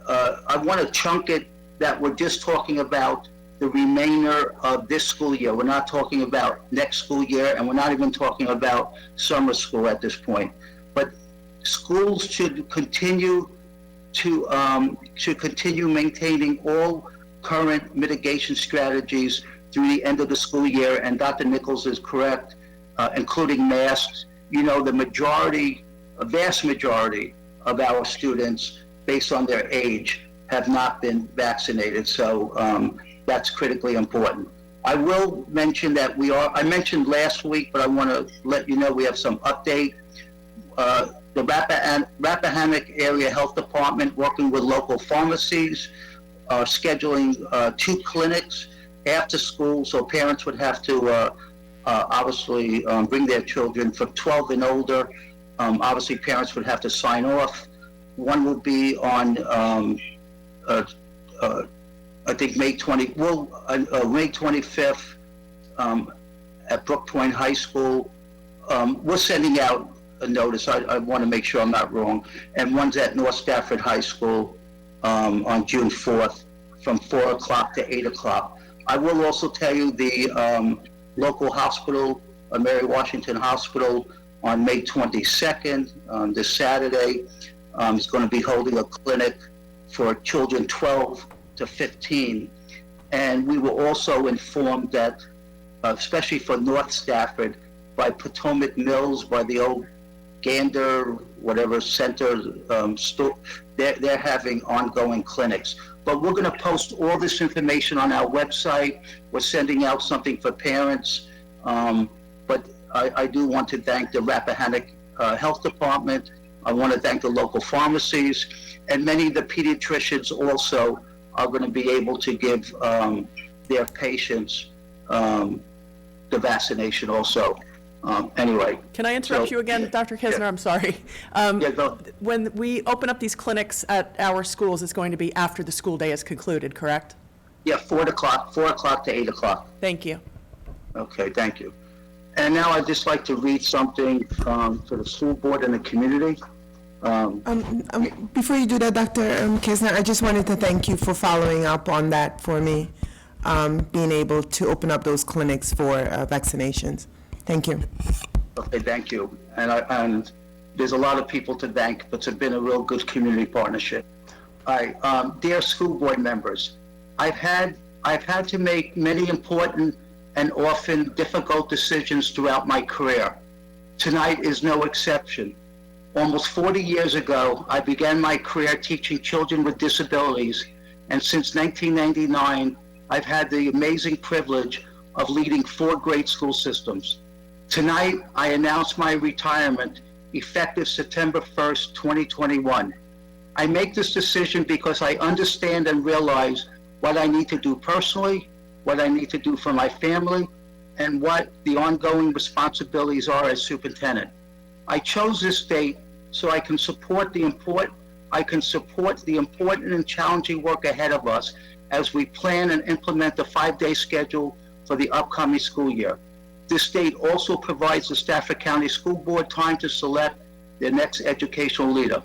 I want to chunk it that we're just talking about the remainder of this school year. We're not talking about next school year, and we're not even talking about summer school at this point. But schools should continue maintaining all current mitigation strategies through the end of the school year. And Dr. Nichols is correct, including masks. You know, the majority, a vast majority of our students, based on their age, have not been vaccinated. So that's critically important. I will mention that I mentioned last week, but I want to let you know we have some update. The Rappahannock Area Health Department, working with local pharmacies, are scheduling 2 clinics after school, so parents would have to obviously bring their children from 12 and older. Obviously, parents would have to sign off. One will be on I think May 25th at Brook Point High School. We're sending out a notice. I want to make sure I'm not wrong. And one's at North Stafford High School on June 4th from 4 o'clock to 8 o'clock. I will also tell you the local hospital, Mary Washington Hospital, on May 22nd, this Saturday, is going to be holding a clinic for children 12 to 15. And we were also informed that, especially for North Stafford, by Potomac Mills, by the old Gander, whatever center, store, they're having ongoing clinics. But we're going to post all this information on our website. We're sending out something for parents. But I do want to thank the Rappahannock Health Department. I want to thank the local pharmacies, and many of the pediatricians also are going to be able to give their patients the vaccination also. Anyway. Can I interrupt you again, Dr. Kisner? Yeah. I'm sorry. Yeah, go. When we open up these clinics at our schools, it's going to be after the school day is concluded, correct? Yeah, 4 o'clock to 8 o'clock. Thank you. Okay, thank you. And now I'd just like to read something for the school board and the community. Before you do that, Dr. Kisner, I just wanted to thank you for following up on that for me, being able to open up those clinics for vaccinations. Thank you. Okay, thank you. And there's a lot of people to thank, but it's been a real good community partnership. Dear school board members, I've had to make many important and often difficult decisions throughout my career. Tonight is no exception. Almost 40 years ago, I began my career teaching children with disabilities, and since 1999, I've had the amazing privilege of leading 4 great school systems. Tonight, I announce my retirement effective September 1st, 2021. I make this decision because I understand and realize what I need to do personally, what I need to do for my family, and what the ongoing responsibilities are as superintendent. I chose this date so I can support the important and challenging work ahead of us as we plan and implement the 5-day schedule for the upcoming school year. This date also provides the Stafford County School Board time to select their next educational leader.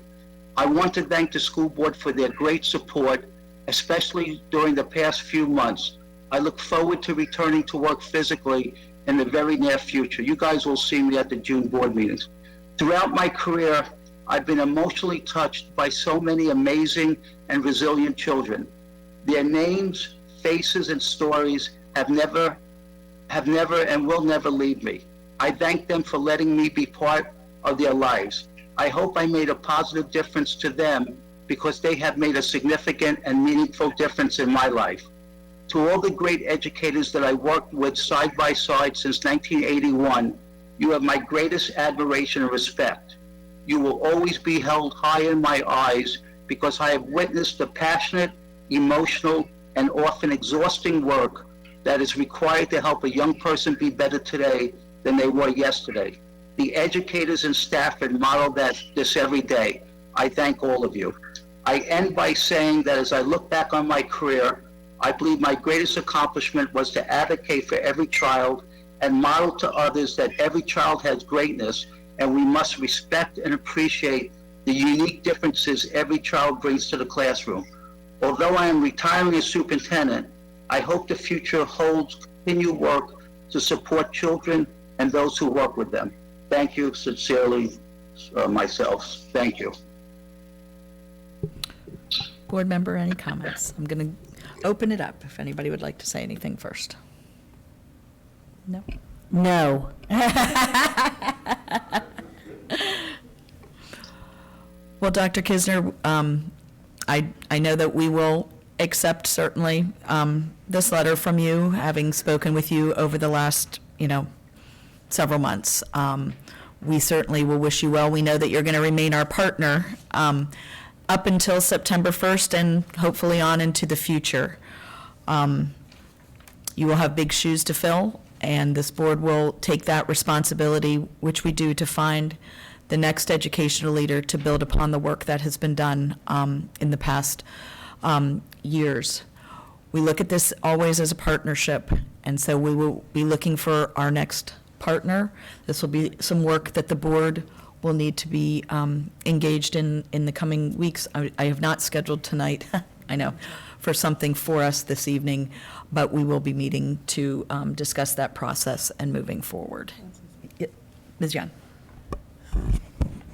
I want to thank the school board for their great support, especially during the past few months. I look forward to returning to work physically in the very near future. You guys will see me at the June board meetings. Throughout my career, I've been emotionally touched by so many amazing and resilient children. Their names, faces, and stories have never and will never leave me. I thank them for letting me be part of their lives. I hope I made a positive difference to them because they have made a significant and meaningful difference in my life. To all the great educators that I worked with side by side since 1981, you have my greatest admiration and respect. You will always be held high in my eyes because I have witnessed the passionate, emotional, and often exhausting work that is required to help a young person be better today than they were yesterday. The educators in Stafford model this every day. I thank all of you. I end by saying that as I look back on my career, I believe my greatest accomplishment was to advocate for every child and model to others that every child has greatness, and we must respect and appreciate the unique differences every child brings to the classroom. Although I am retiring as superintendent, I hope the future holds continued work to support children and those who work with them. Thank you sincerely, myself. Thank you. Board member, any comments? I'm going to open it up if anybody would like to say anything first. No? No. Well, Dr. Kisner, I know that we will accept certainly this letter from you, having spoken with you over the last, several months. We certainly will wish you well. We know that you're going to remain our partner up until September 1st and hopefully on into the future. You will have big shoes to fill, and this board will take that responsibility, which we do, to find the next educational leader to build upon the work that has been done in the past years. We look at this always as a partnership, and so we will be looking for our next partner. This will be some work that the board will need to be engaged in the coming weeks. I have not scheduled tonight, I know, for something for us this evening, but we will be meeting to discuss that process and moving forward. Ms. Young.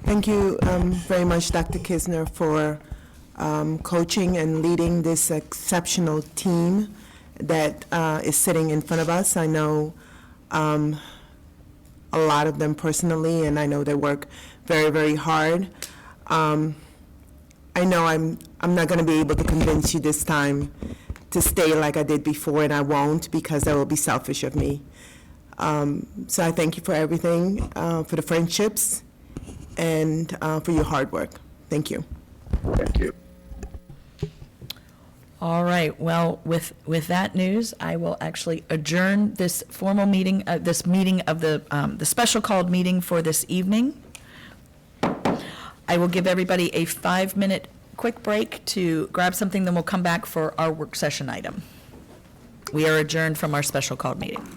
Thank you very much, Dr. Kisner, for coaching and leading this exceptional team that is sitting in front of us. I know a lot of them personally, and I know they work very, very hard. I know I'm not going to be able to convince you this time to stay like I did before, and I won't, because that will be selfish of me. So I thank you for everything, for the friendships, and for your hard work. Thank you. Thank you. All right, well, with that news, I will actually adjourn this formal meeting, this meeting of the special called meeting for this evening. I will give everybody a 5-minute quick break to grab something, then we'll come back for our work session item. We are adjourned from our special called meeting.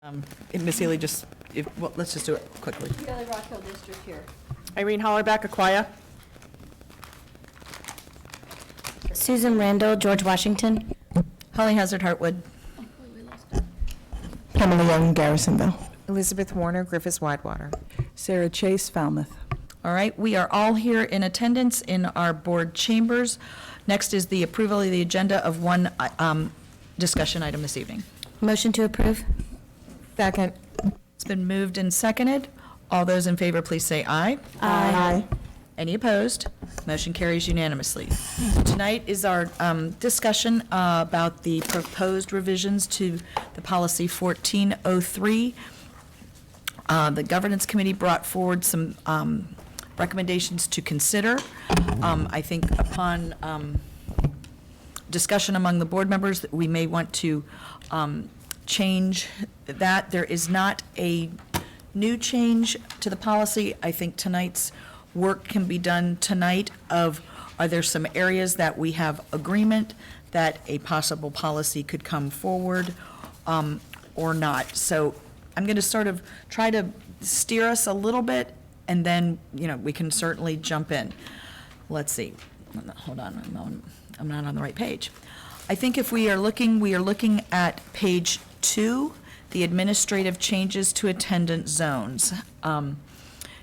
Ms. Healy, well, let's just do it quickly. Valley Rock Hill District here. Irene Hollerback, Aquia. Susan Randall, George Washington. Holly Hazard, Hartwood. Pamela Young, Garrisonville. Elizabeth Warner, Griffiths Whitewater. Sarah Chase, Falmouth. All right, we are all here in attendance in our board chambers. Next is the approval of the agenda of one discussion item this evening. Motion to approve. Second. It's been moved and seconded. All those in favor, please say aye. Aye. Any opposed? Motion carries unanimously. Tonight is our discussion about the proposed revisions to the policy 1403. The governance committee brought forward some recommendations to consider. I think upon discussion among the board members, that we may want to change that. There is not a new change to the policy. I think tonight's work can be done tonight of, are there some areas that we have agreement that a possible policy could come forward or not? So I'm going to sort of try to steer us a little bit, and then, we can certainly jump in. Let's see. Hold on, I'm not on the right page. I think if we are looking at page 2, the administrative changes to attendance zones.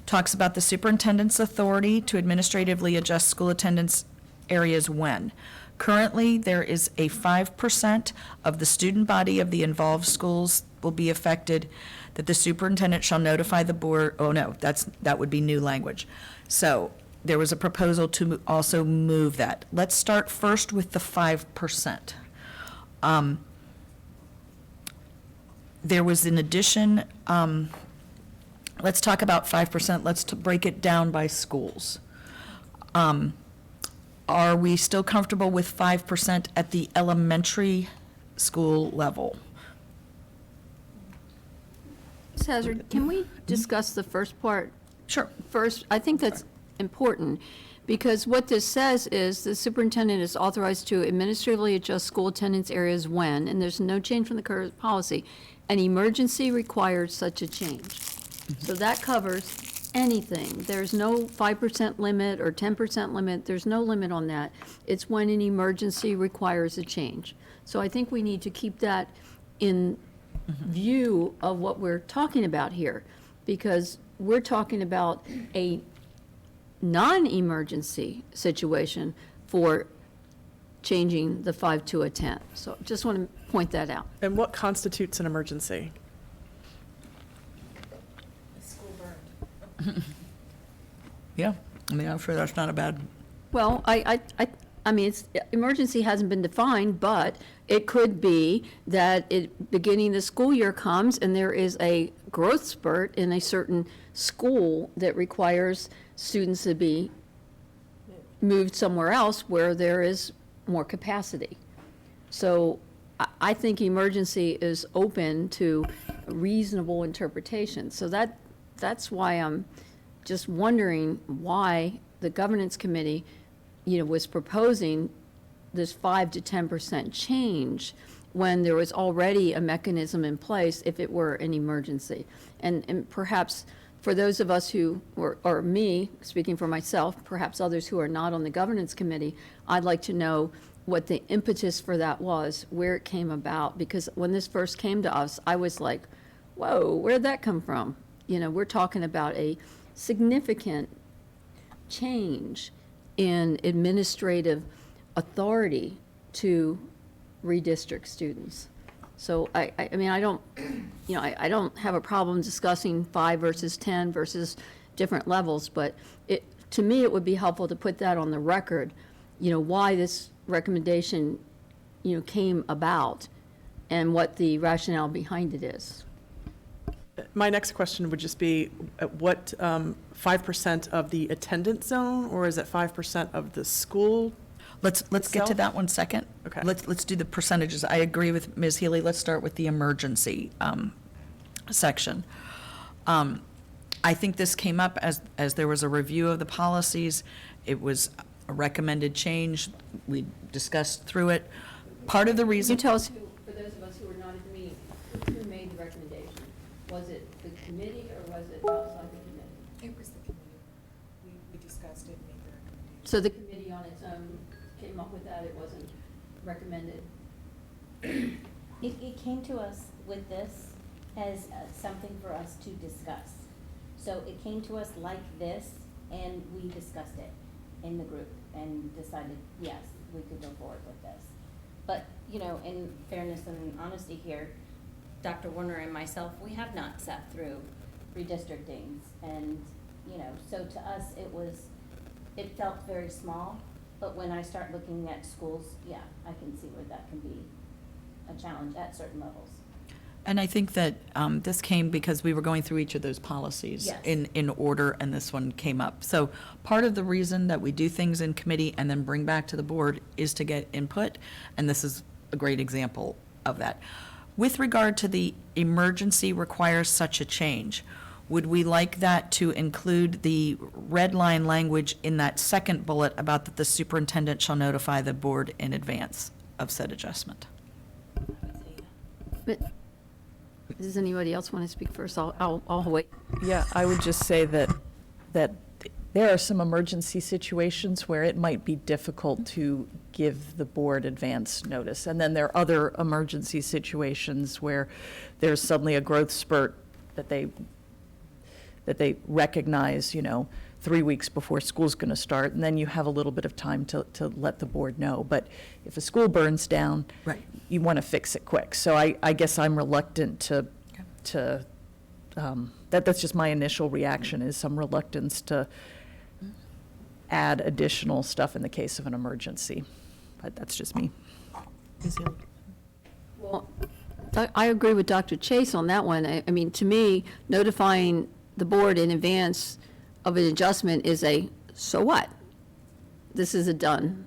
Talks about the superintendent's authority to administratively adjust school attendance areas when. Currently, there is a 5% of the student body of the involved schools will be affected, that the superintendent shall notify the board. Oh, no, that would be new language. So there was a proposal to also move that. Let's start first with the 5%. There was an addition, let's talk about 5%. Let's break it down by schools. Are we still comfortable with 5% at the elementary school level? Ms. Hazard, can we discuss the first part? Sure. First, I think that's important, because what this says is the superintendent is authorized to administratively adjust school attendance areas when, and there's no change from the current policy, an emergency requires such a change. So that covers anything. There's no 5% limit or 10% limit. There's no limit on that. It's when an emergency requires a change. So I think we need to keep that in view of what we're talking about here, because we're talking about a non-emergency situation for changing the 5 to a 10. So just want to point that out. And what constitutes an emergency? Yeah, I'm sure that's not a bad. Well, I mean, emergency hasn't been defined, but it could be that beginning the school year comes and there is a growth spurt in a certain school that requires students to be moved somewhere else where there is more capacity. So I think emergency is open to reasonable interpretation. So that's why I'm just wondering why the governance committee, was proposing this 5 to 10% change when there was already a mechanism in place if it were an emergency. And perhaps for those of us who, or me, speaking for myself, perhaps others who are not on the governance committee, I'd like to know what the impetus for that was, where it came about, because when this first came to us, I was like, whoa, where'd that come from? We're talking about a significant change in administrative authority to redistrict students. So I mean, I don't have a problem discussing 5 versus 10 versus different levels, but to me, it would be helpful to put that on the record, why this recommendation, came about and what the rationale behind it is. My next question would just be, what 5% of the attendance zone, or is it 5% of the school? Let's get to that one second. Okay. Let's do the percentages. I agree with Ms. Healy. Let's start with the emergency section. I think this came up as there was a review of the policies. It was a recommended change. We discussed through it. Part of the reason. Can you tell us, for those of us who were not at the meeting, who made the recommendation? recommendation? Was it the committee or was it outside the committee? It was the committee. We discussed it and made the recommendation. So the committee on its own came up with that, it wasn't recommended? It came to us with this as something for us to discuss. So it came to us like this, and we discussed it in the group and decided, yes, we could go forward with this. But, you know, in fairness and honesty here, Dr. Warner and myself, we have not sat through redistrictings. And, you know, so to us, it felt very small. But when I start looking at schools, yeah, I can see where that can be a challenge at certain levels. And I think that this came because we were going through each of those policies Yes. in order, and this one came up. So part of the reason that we do things in committee and then bring back to the board is to get input, and this is a great example of that. With regard to the emergency requires such a change, would we like that to include the red line language in that second bullet about that the superintendent shall notify the board in advance of said adjustment? But, does anybody else want to speak first? I'll wait. Yeah, I would just say that there are some emergency situations where it might be difficult to give the board advance notice. And then there are other emergency situations where there's suddenly a growth spurt that they recognize, 3 weeks before school's going to start, and then you have a little bit of time to let the board know. But if a school burns down, Right. you want to fix it quick. So I guess I'm reluctant that's just my initial reaction, is some reluctance to add additional stuff in the case of an emergency. But that's just me. Well, I agree with Dr. Chase on that one. I mean, to me, notifying the board in advance of an adjustment is so what? This is a done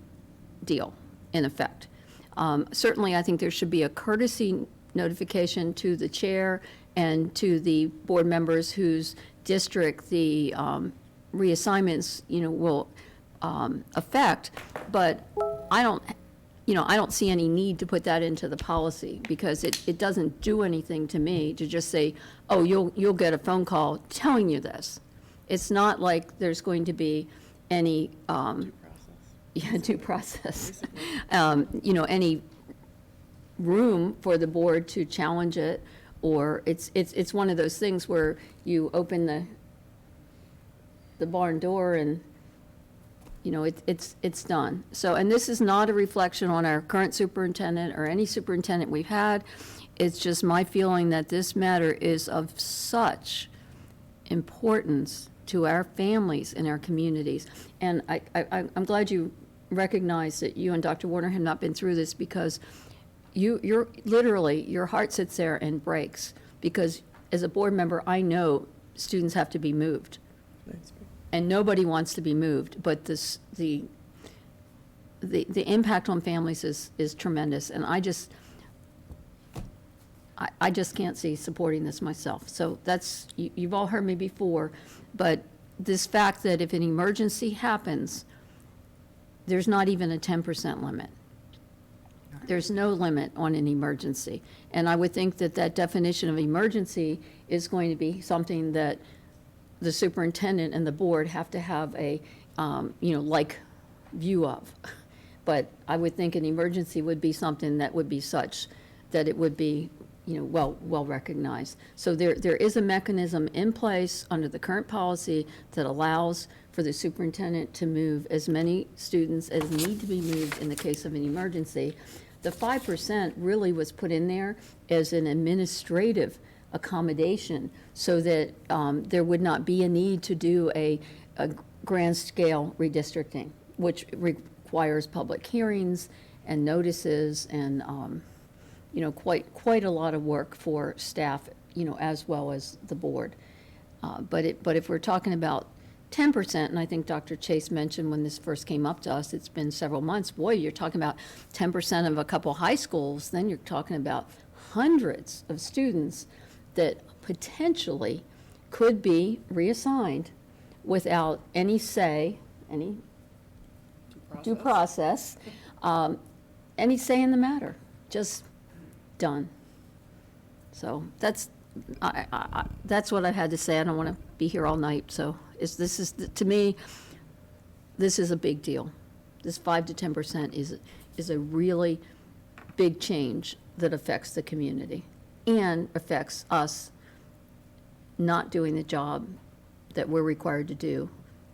deal, in effect. Certainly, I think there should be a courtesy notification to the chair and to the board members whose district the reassignments, will affect. But I don't see any need to put that into the policy, because it doesn't do anything to me to just say, oh, you'll get a phone call telling you this. It's not like there's going to be any due process. Any room for the board to challenge it, or it's one of those things where you open the barn door and it's done. So, and this is not a reflection on our current superintendent or any superintendent we've had. It's just my feeling that this matter is of such importance to our families and our communities. And I'm glad you recognize that you and Dr. Warner have not been through this, because you're literally, your heart sits there and breaks, because as a board member, I know students have to be moved. And nobody wants to be moved, but the impact on families is tremendous, and I just can't see supporting this myself. So that's, you've all heard me before, but this fact that if an emergency happens, there's not even a 10% limit. There's no limit on an emergency. And I would think that that definition of emergency is going to be something that the superintendent and the board have to have a, like view of. But I would think an emergency would be something that would be such that it would be, well recognized. So there is a mechanism in place under the current policy that allows for the superintendent to move as many students as need to be moved in the case of an emergency. The 5% really was put in there as an administrative accommodation, so that there would not be a need to do a grand scale redistricting, which requires public hearings and notices and quite a lot of work for staff, as well as the board. But if we're talking about 10%, and I think Dr. Chase mentioned when this first came up to us, it's been several months, boy, you're talking about 10% of a couple high schools, then you're talking about hundreds of students that potentially could be reassigned without any say, any due process, any say in the matter, just done. So that's that's what I had to say. I don't want to be here all night, so to me, this is a big deal. This 5 to 10% is a really big change that affects the community and affects us not doing the job that we're required to do,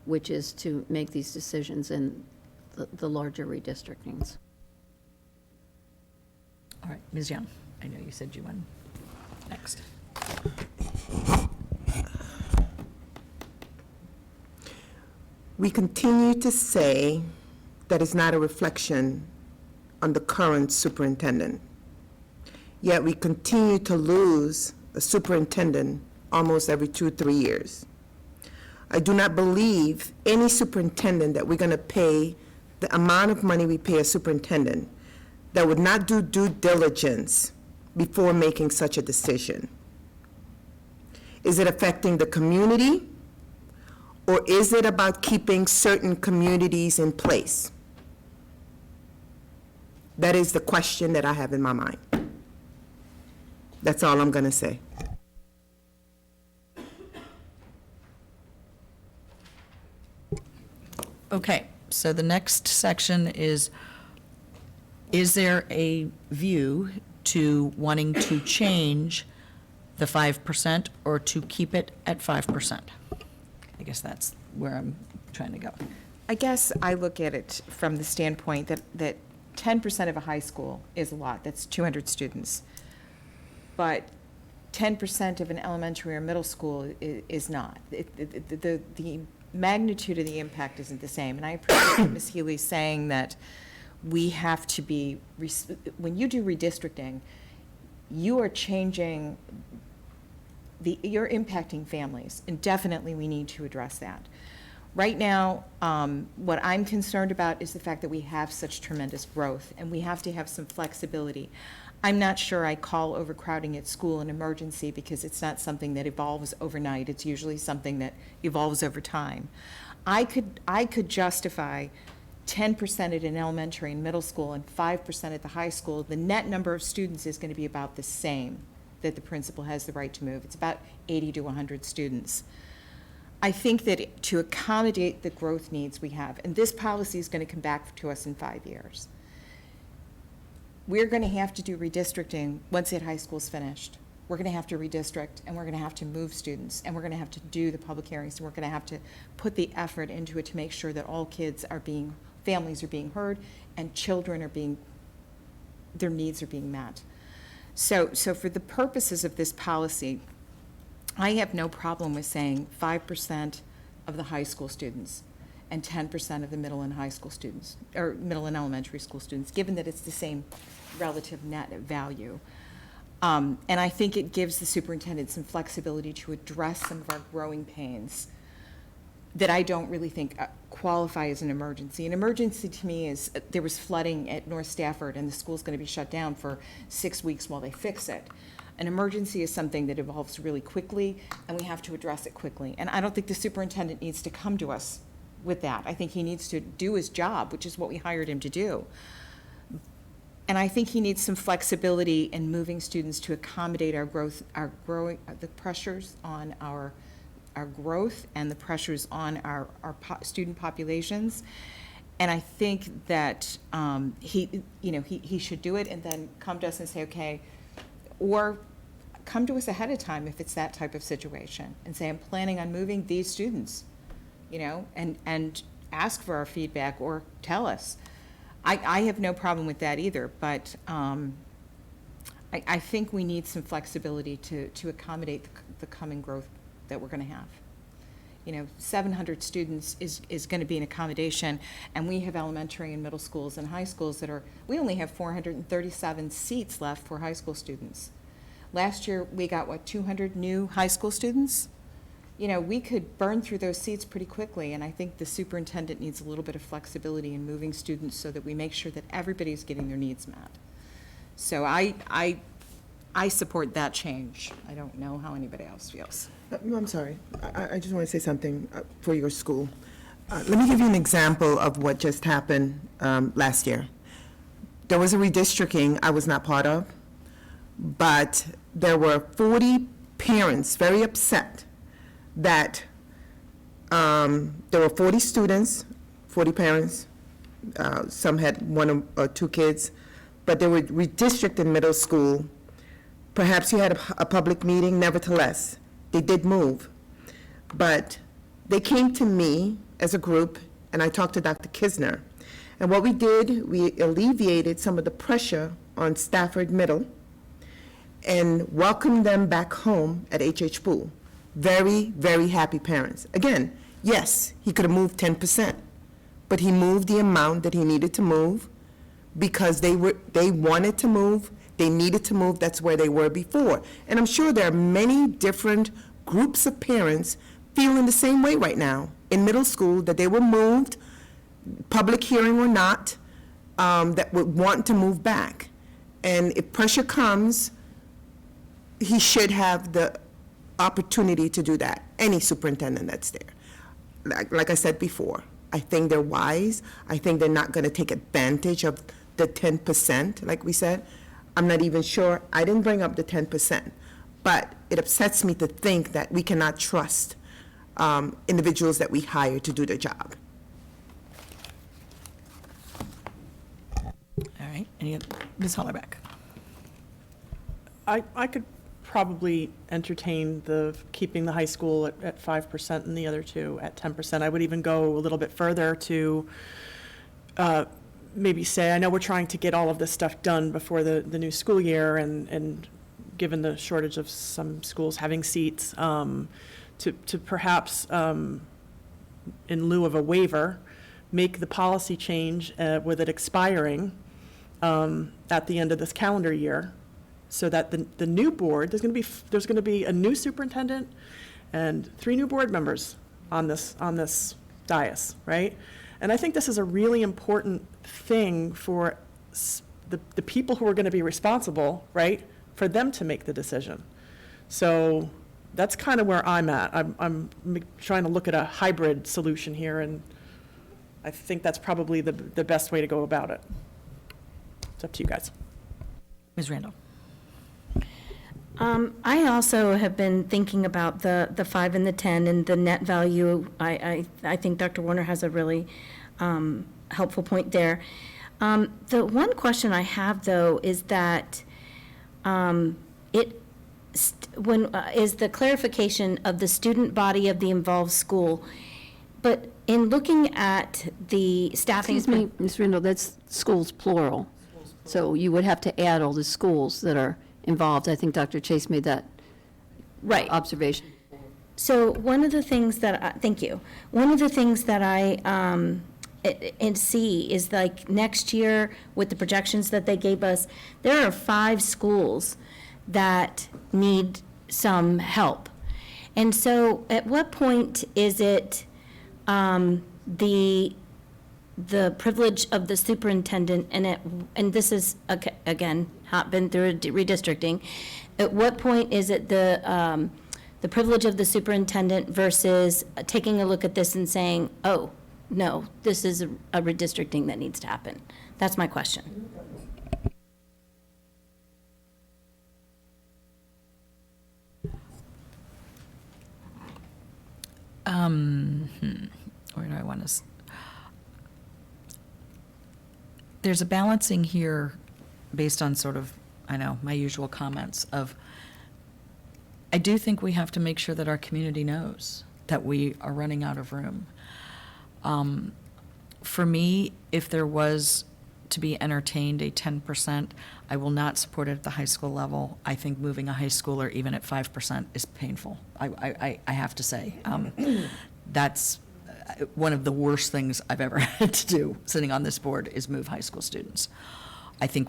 which is to make these decisions in the larger redistrictings. All right, Ms. Young, I know you said you went next. We continue to say that it's not a reflection on the current superintendent. Yet we continue to lose a superintendent almost every 2-3 years. I do not believe any superintendent that we're going to pay the amount of money we pay a superintendent that would not do due diligence before making such a decision. Is it affecting the community, or is it about keeping certain communities in place? That is the question that I have in my mind. That's all I'm going to say. Okay, so the next section is there a view to wanting to change the 5% or to keep it at 5%? I guess that's where I'm trying to go. I guess I look at it from the standpoint that 10% of a high school is a lot. That's 200 students. But 10% of an elementary or middle school is not. The magnitude of the impact isn't the same. And I appreciate Ms. Healy saying that we have to be, when you do redistricting, you are changing, you're impacting families, and definitely we need to address that. Right now, what I'm concerned about is the fact that we have such tremendous growth, and we have to have some flexibility. I'm not sure I call overcrowding at school an emergency, because it's not something that evolves overnight. It's usually something that evolves over time. I could justify 10% at an elementary and middle school and 5% at the high school. The net number of students is going to be about the same that the principal has the right to move. It's about 80 to 100 students. I think that to accommodate the growth needs we have, and this policy is going to come back to us in 5 years, we're going to have to do redistricting once that high school's finished. We're going to have to redistrict, and we're going to have to move students, and we're going to have to do the public hearings, and we're going to have to put the effort into it to make sure that all kids are being, families are being heard, and children are being, their needs are being met. So for the purposes of this policy, I have no problem with saying 5% of the high school students and 10% of the middle and high school students, or middle and elementary school students, given that it's the same relative net value. And I think it gives the superintendent some flexibility to address some of our growing pains that I don't really think qualify as an emergency. An emergency to me is there was flooding at North Stafford and the school's going to be shut down for 6 weeks while they fix it. An emergency is something that evolves really quickly, and we have to address it quickly. And I don't think the superintendent needs to come to us with that. I think he needs to do his job, which is what we hired him to do. And I think he needs some flexibility in moving students to accommodate our growth, the pressures on our growth and the pressures on our student populations. And I think that he should do it and then come to us and say, okay, or come to us ahead of time if it's that type of situation and say, I'm planning on moving these students, and ask for our feedback or tell us. I have no problem with that either, but I think we need some flexibility to accommodate the coming growth that we're going to have. 700 students is going to be an accommodation, and we have elementary and middle schools and high schools we only have 437 seats left for high school students. Last year, we got, 200 new high school students? We could burn through those seats pretty quickly, and I think the superintendent needs a little bit of flexibility in moving students so that we make sure that everybody's getting their needs met. So I support that change. I don't know how anybody else feels. I'm sorry. I just want to say something for your school. Let me give you an example of what just happened last year. There was a redistricting I was not part of, but there were 40 parents very upset that there were 40 students, 40 parents. Some had one or two kids, but they were redistricted in middle school. Perhaps you had a public meeting, nevertheless, they did move. But they came to me as a group, and I talked to Dr. Kisner. And what we did, we alleviated some of the pressure on Stafford Middle and welcomed them back home at H.H. Poole. Very, very happy parents. Again, yes, he could have moved 10%, but he moved the amount that he needed to move because they wanted to move, they needed to move, that's where they were before. And I'm sure there are many different groups of parents feeling the same way right now in middle school, that they were moved, public hearing or not, that would want to move back. And if pressure comes, he should have the opportunity to do that, any superintendent that's there. Like I said before, I think they're wise. I think they're not going to take advantage of the 10%, like we said. I'm not even sure. I didn't bring up the 10%, but it upsets me to think that we cannot trust individuals that we hire to do their job. All right, Ms. Hollerbeck. I could probably entertain keeping the high school at 5% and the other two at 10%. I would even go a little bit further to maybe say, I know we're trying to get all of this stuff done before the new school year, and given the shortage of some schools having seats, to perhaps, in lieu of a waiver, make the policy change with it expiring at the end of this calendar year, so that the new board, there's going to be a new superintendent and 3 new board members on this dais, right? And I think this is a really important thing for the people who are going to be responsible, right, for them to make the decision. So that's kind of where I'm at. I'm trying to look at a hybrid solution here, and I think that's probably the best way to go about it. It's up to you guys. Ms. Randall. I also have been thinking about the 5 and the 10 and the net value. I think Dr. Warner has a really helpful point there. The one question I have, though, is that is the clarification of the student body of the involved school. But in looking at the staffing. Excuse me, Ms. Rindle, that's schools plural. So you would have to add all the schools that are involved. I think Dr. Chase made that observation. So one of the things that, thank you. One of the things that I and see is, like, next year with the projections that they gave us, there are 5 schools that need some help. And so at what point is it the privilege of the superintendent, and this is, again, not been through redistricting, at what point is it the privilege of the superintendent versus taking a look at this and saying, oh, no, this is a redistricting that needs to happen? That's my question. Where do I want to? There's a balancing here based on sort of, I know, my usual comments of, I do think we have to make sure that our community knows that we are running out of room. For me, if there was to be entertained a 10%, I will not support it at the high school level. I think moving a high schooler even at 5% is painful. I have to say. That's one of the worst things I've ever had to do sitting on this board, is move high school students. I think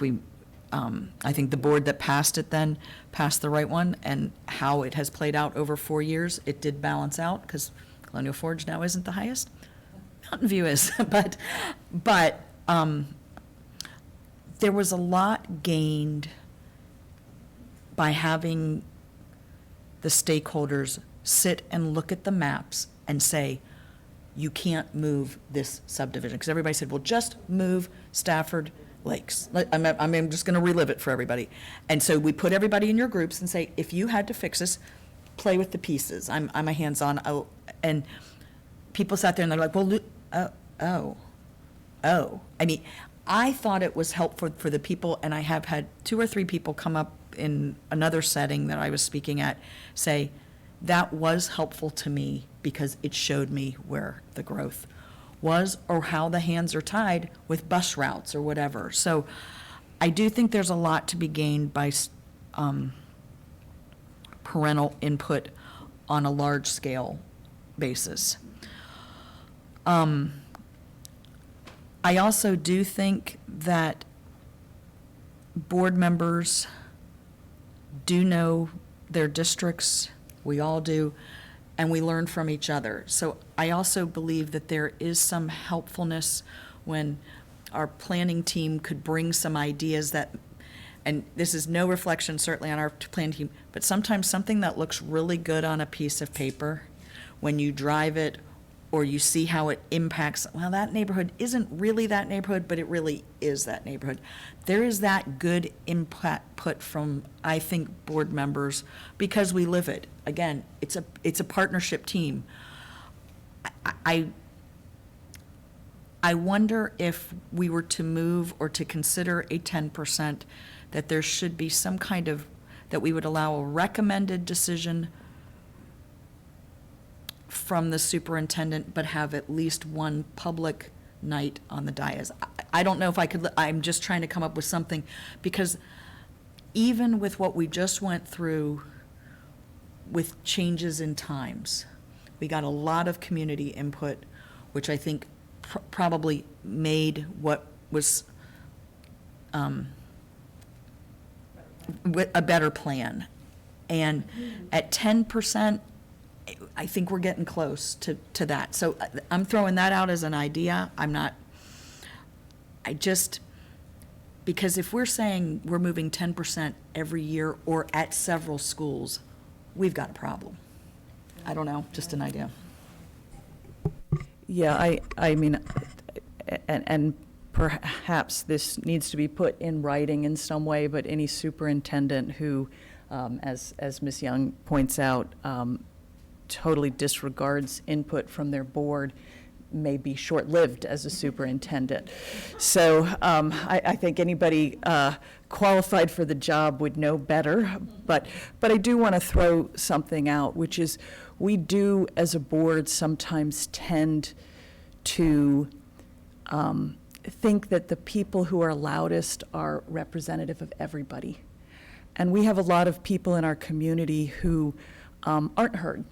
the board that passed it then passed the right one, and how it has played out over 4 years, it did balance out, because Colonial Forge now isn't the highest. Mountain View is, but there was a lot gained by having the stakeholders sit and look at the maps and say, you can't move this subdivision. Because everybody said, well, just move Stafford Lakes. I'm just going to relive it for everybody. And so we put everybody in your groups and say, if you had to fix this, play with the pieces. I'm a hands-on, and people sat there and they're like, well, oh. I mean, I thought it was helpful for the people, and I have had 2 or 3 people come up in another setting that I was speaking at, say, that was helpful to me because it showed me where the growth was or how the hands are tied with bus routes or whatever. So I do think there's a lot to be gained by parental input on a large scale basis. I also do think that board members do know their districts, we all do, and we learn from each other. So I also believe that there is some helpfulness when our planning team could bring some ideas that, and this is no reflection certainly on our planning team, but sometimes something that looks really good on a piece of paper, when you drive it or you see how it impacts, well, that neighborhood isn't really that neighborhood, but it really is that neighborhood. There is that good input from, I think, board members because we live it. Again, it's a partnership team. I wonder if we were to move or to consider a 10%, that there should be some kind of, that we would allow a recommended decision from the superintendent, but have at least one public night on the dais. I don't know if I could, I'm just trying to come up with something, because even with what we just went through with changes in times, we got a lot of community input, which I think probably made what was a better plan. And at 10%, I think we're getting close to that. So I'm throwing that out as an idea. Because if we're saying we're moving 10% every year or at several schools, we've got a problem. I don't know, just an idea. Yeah, I mean, and perhaps this needs to be put in writing in some way, but any superintendent who, as Ms. Young points out, totally disregards input from their board may be short-lived as a superintendent. So I think anybody qualified for the job would know better, but I do want to throw something out, which is we do as a board sometimes tend to think that the people who are loudest are representative of everybody. And we have a lot of people in our community who aren't heard.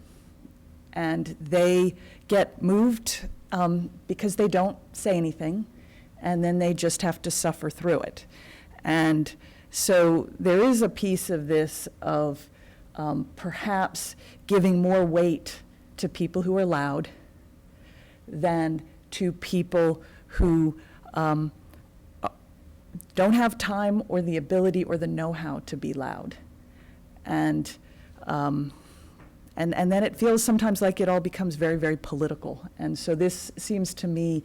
And they get moved because they don't say anything, and then they just have to suffer through it. And so there is a piece of this of perhaps giving more weight to people who are loud than to people who don't have time or the ability or the know-how to be loud. And then it feels sometimes like it all becomes very, very political. And so this seems to me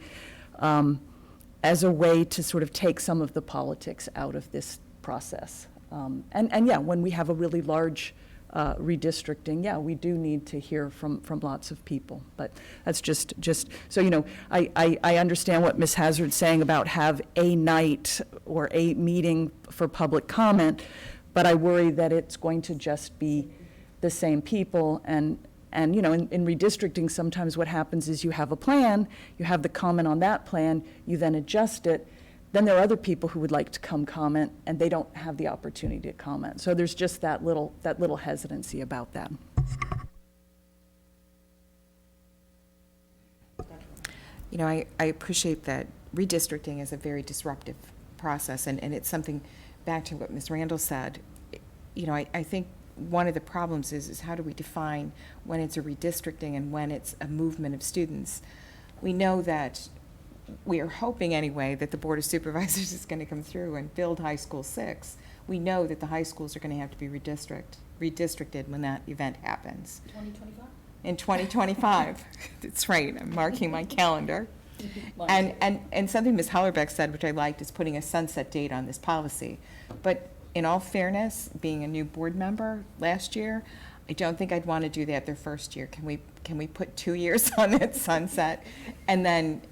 as a way to sort of take some of the politics out of this process. And yeah, when we have a really large redistricting, yeah, we do need to hear from lots of people. But that's just so you know, I understand what Ms. Hazard's saying about have a night or a meeting for public comment, but I worry that it's going to just be the same people, and you know, in redistricting, sometimes what happens is you have a plan, you have the comment on that plan, you then adjust it, then there are other people who would like to come comment, and they don't have the opportunity to comment. So there's just that little hesitancy about that. You know, I appreciate that redistricting is a very disruptive process, and it's something, back to what Ms. Randall said, you know, I think one of the problems is how do we define when it's a redistricting and when it's a movement of students? We know that, we are hoping anyway, that the Board of Supervisors is going to come through and build High School 6. We know that the high schools are going to have to be redistricted when that event happens. 2025? In 2025. That's right, I'm marking my calendar. And something Ms. Hollerbeck said, which I liked, is putting a sunset date on this policy. But in all fairness, being a new board member last year, I don't think I'd want to do that their first year. Can we put 2 years on that sunset and then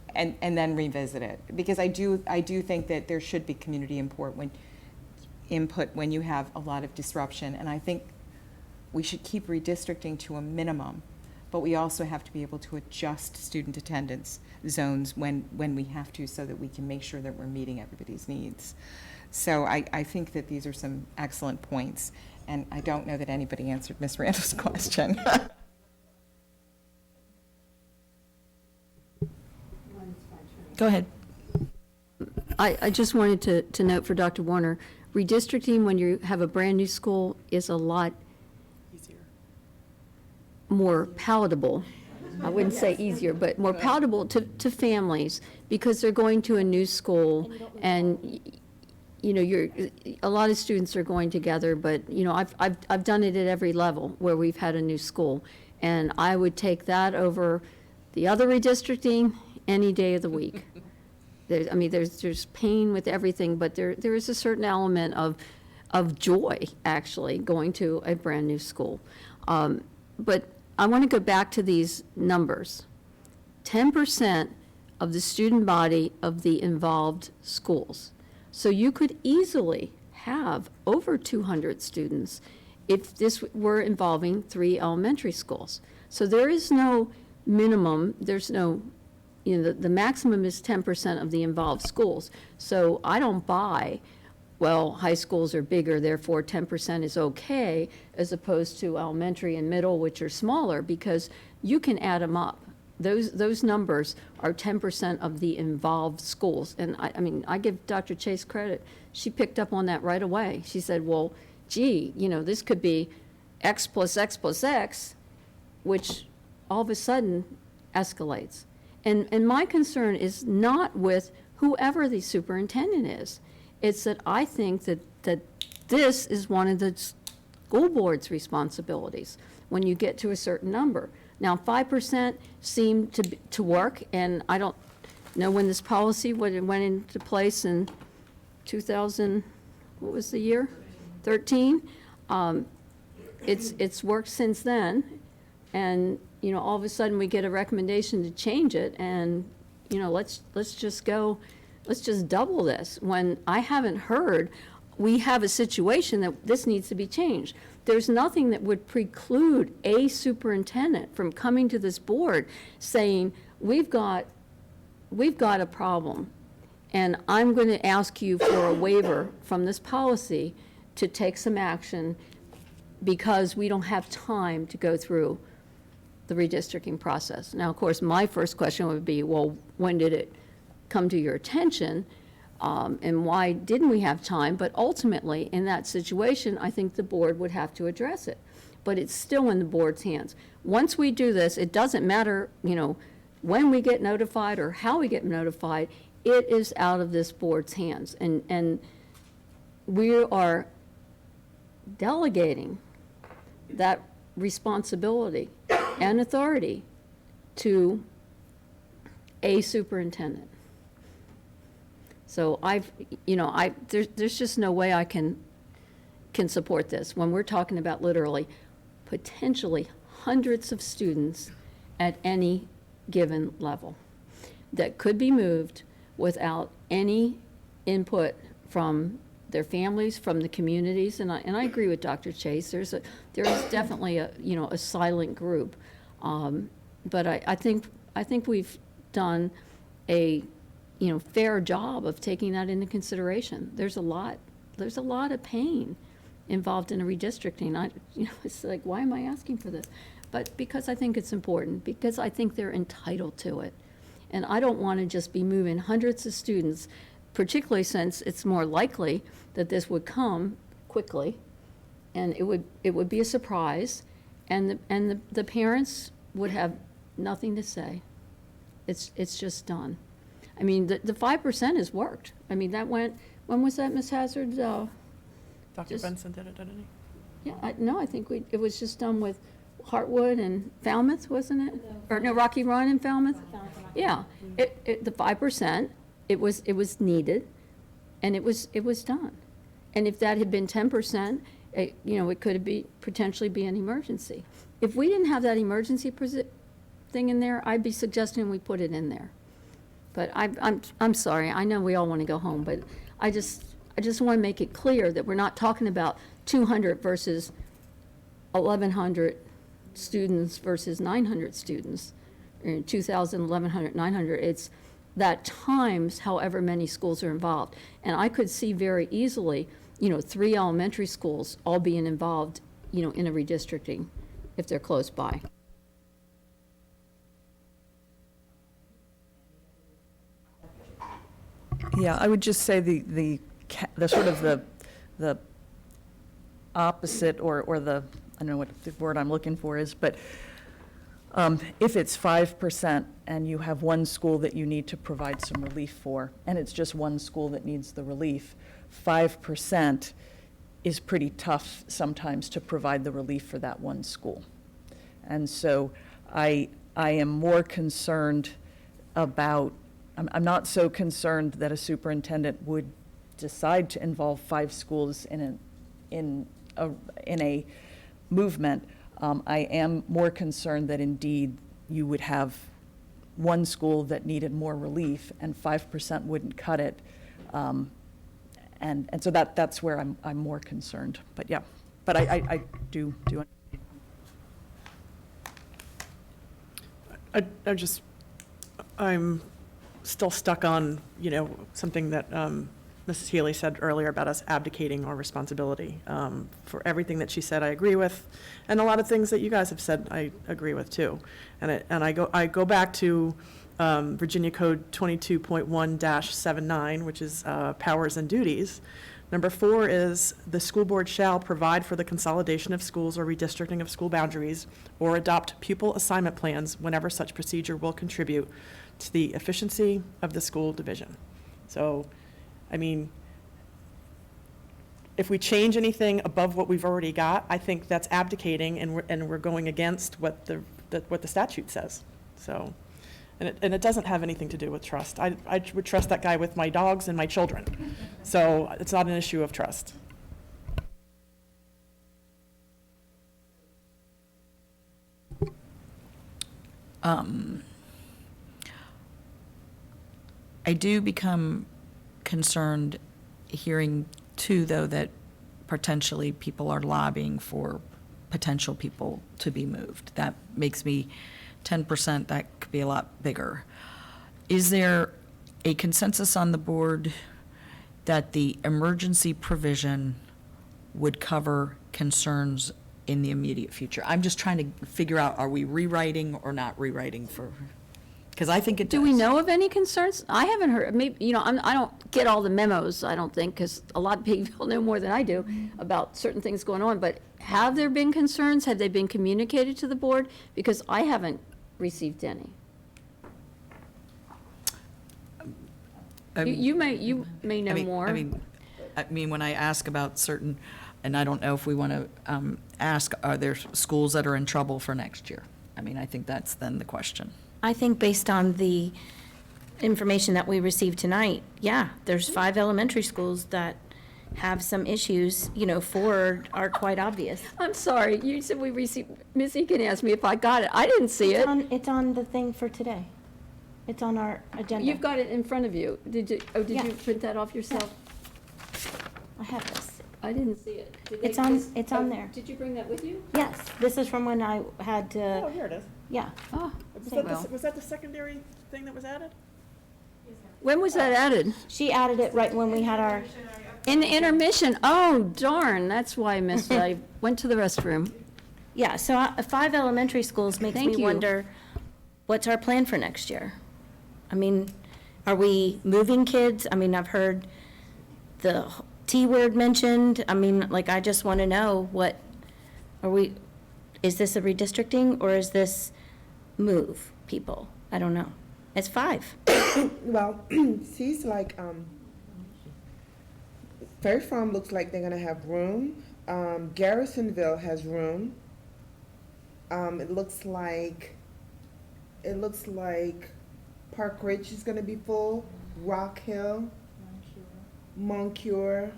revisit it? Because I do think that there should be community input when you have a lot of disruption, and I think we should keep redistricting to a minimum, but we also have to be able to adjust student attendance zones when we have to, so that we can make sure that we're meeting everybody's needs. So I think that these are some excellent points, and I don't know that anybody answered Ms. Randall's question. Go ahead. I just wanted to note for Dr. Warner, redistricting when you have a brand-new school is a lot more palatable. I wouldn't say easier, but more palatable to families, because they're going to a new school, and you know, a lot of students are going together, but you know, I've done it at every level where we've had a new school, and I would take that over the other redistricting any day of the week. There's pain with everything, but there is a certain element of joy, actually, going to a brand-new school. But I want to go back to these numbers. 10% of the student body of the involved schools. So you could easily have over 200 students if this were involving 3 elementary schools. So there is no minimum, there's no, you know, the maximum is 10% of the involved schools. So I don't buy, well, high schools are bigger, therefore 10% is okay, as opposed to elementary and middle, which are smaller, because you can add them up. Those numbers are 10% of the involved schools. And I give Dr. Chase credit. She picked up on that right away. She said, well, gee, you know, this could be X plus X plus X, which all of a sudden escalates. And my concern is not with whoever the superintendent is. It's that I think that this is one of the school board's responsibilities when you get to a certain number. Now, 5% seemed to work, and I don't know when this policy went into place in 2000, what was the year? 13. It's worked since then, and you know, all of a sudden we get a recommendation to change it, and you know, let's just double this, when I haven't heard we have a situation that this needs to be changed. There's nothing that would preclude a superintendent from coming to this board saying, we've got a problem, and I'm going to ask you for a waiver from this policy to take some action because we don't have time to go through the redistricting process. Now, of course, my first question would be, well, when did it come to your attention? And why didn't we have time? But ultimately, in that situation, I think the board would have to address it. But it's still in the board's hands. Once we do this, it doesn't matter, you know, when we get notified or how we get notified, it is out of this board's hands. And we are delegating that responsibility and authority to a superintendent. So there's just no way I can support this when we're talking about literally potentially hundreds of students at any given level that could be moved without any input from their families, from the communities, and I agree with Dr. Chase. There is definitely a silent group, but I think we've done a fair job of taking that into consideration. There's a lot of pain involved in a redistricting. It's like, why am I asking for this? But because I think it's important, because I think they're entitled to it. And I don't want to just be moving hundreds of students, particularly since it's more likely that this would come quickly, and it would be a surprise, and the parents would have nothing to say. It's just done. I mean, the 5% has worked. I mean, that went, when was that, Ms. Hazard? Dr. Benson did it, didn't he? Yeah, I think it was just done with Hartwood and Falmouth, wasn't it? Or no, Rocky Run and Falmouth? Yeah, the 5%, it was needed, and it was done. And if that had been 10%, It could be, potentially be an emergency. If we didn't have that emergency thing in there, I'd be suggesting we put it in there. But I'm sorry, I know we all want to go home, but I just want to make it clear that we're not talking about 200 versus 1,100 students versus 900 students, or 2,000, 1,100, 900. It's that times however many schools are involved. And I could see very easily, 3 elementary schools all being involved, in a redistricting if they're close by. Yeah, I would just say the sort of the opposite, or the, I don't know what the word I'm looking for is, but if it's 5% and you have one school that you need to provide some relief for, and it's just one school that needs the relief, 5% is pretty tough sometimes to provide the relief for that one school. And so I am more concerned about, I'm not so concerned that a superintendent would decide to involve 5 schools in a movement. I am more concerned that indeed you would have one school that needed more relief and 5% wouldn't cut it. And so that's where I'm more concerned. But yeah, but I do. I'm still stuck on, something that Mrs. Healy said earlier about us abdicating our responsibility. For everything that she said, I agree with, and a lot of things that you guys have said, I agree with too. And I go back to Virginia Code 22.1-79, which is powers and duties. Number 4 is the school board shall provide for the consolidation of schools or redistricting of school boundaries or adopt pupil assignment plans whenever such procedure will contribute to the efficiency of the school division. So, I mean, if we change anything above what we've already got, I think that's abdicating, and we're going against what the statute says. So, and it doesn't have anything to do with trust. I would trust that guy with my dogs and my children. So it's not an issue of trust. I do become concerned hearing too, though, that potentially people are lobbying for potential people to be moved. That makes me 10%, that could be a lot bigger. Is there a consensus on the board that the emergency provision would cover concerns in the immediate future? I'm just trying to figure out, are we rewriting or not rewriting for, because I think it does. Do we know of any concerns? I haven't heard, maybe, I don't get all the memos, I don't think, because a lot of people know more than I do about certain things going on, but have there been concerns? Have they been communicated to the board? Because I haven't received any. You may know more. I mean, when I ask about certain, and I don't know if we want to ask, are there schools that are in trouble for next year? I mean, I think that's then the question. I think based on the information that we received tonight, yeah, there's 5 elementary schools that have some issues, 4 are quite obvious. I'm sorry, you said we received, Ms. Egan asked me if I got it. I didn't see it. It's on the thing for today. It's on our agenda. You've got it in front of you. Did you Yeah. print that off yourself? I have this. I didn't see it. It's on there. Did you bring that with you? Yes, this is from when I had to, Oh, here it is. yeah. Oh, Was that the secondary thing that was added? when was that added? She added it right when we had our, In the intermission. Oh, darn, that's why I missed it. I went to the restroom. yeah, so 5 elementary schools makes Thank me you. wonder, what's our plan for next year? I mean, are we moving kids? I mean, I've heard the T word mentioned. I mean, I just want to know is this a redistricting or is this move people? I don't know. It's 5. Well, seems like, Ferry Farm looks like they're gonna have room. Garrisonville has room. It looks like Park Ridge is gonna be full, Rock Hill, Moncure,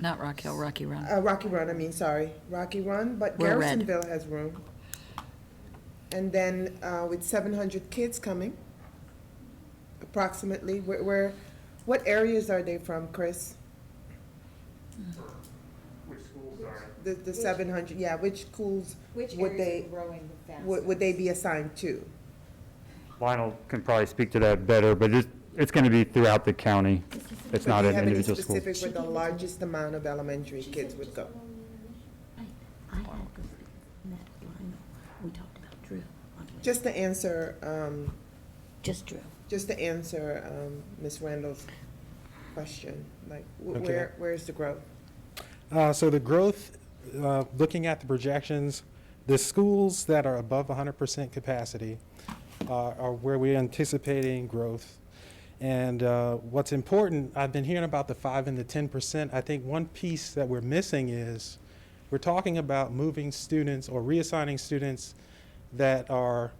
Not Rock Hill, Rocky Run. Rocky Run, I mean, sorry, Rocky Run, but We're red. Garrisonville has room. And then, with 700 kids coming, approximately, what areas are they from, Chris? Which schools are? The 700, yeah, which schools Which would areas they, are growing the fastest? would they be assigned to? Lionel can probably speak to that better, but it's going to be throughout the county. It's not an individual Do school. you have any specific where the largest amount of elementary kids would go? We talked about Drew. Just to answer, Just Drew. just to answer, Ms. Randall's question, like, Okay. where's the growth? So the growth, looking at the projections, the schools that are above 100% capacity are where we're anticipating growth. And what's important, I've been hearing about the 5 and the 10%. I think one piece that we're missing is we're talking about moving students or reassigning students that are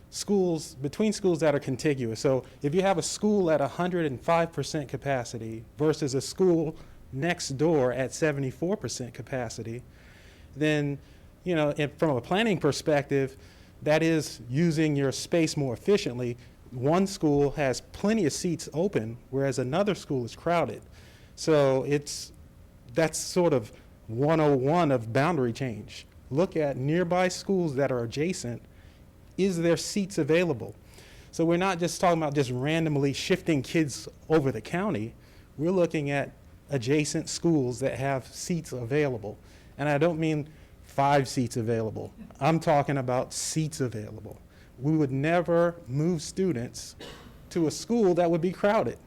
schools, between schools that are contiguous. So if you have a school at 105% capacity versus a school next door at 74% capacity, then, you know, from a planning perspective, that is using your space more efficiently. One school has plenty of seats open, whereas another school is crowded. So that's sort of 101 of boundary change. Look at nearby schools that are adjacent. Is there seats available? So we're not just talking about just randomly shifting kids over the county. We're looking at adjacent schools that have seats available. And I don't mean 5 seats available. I'm talking about seats available. We would never move students to a school that would be crowded.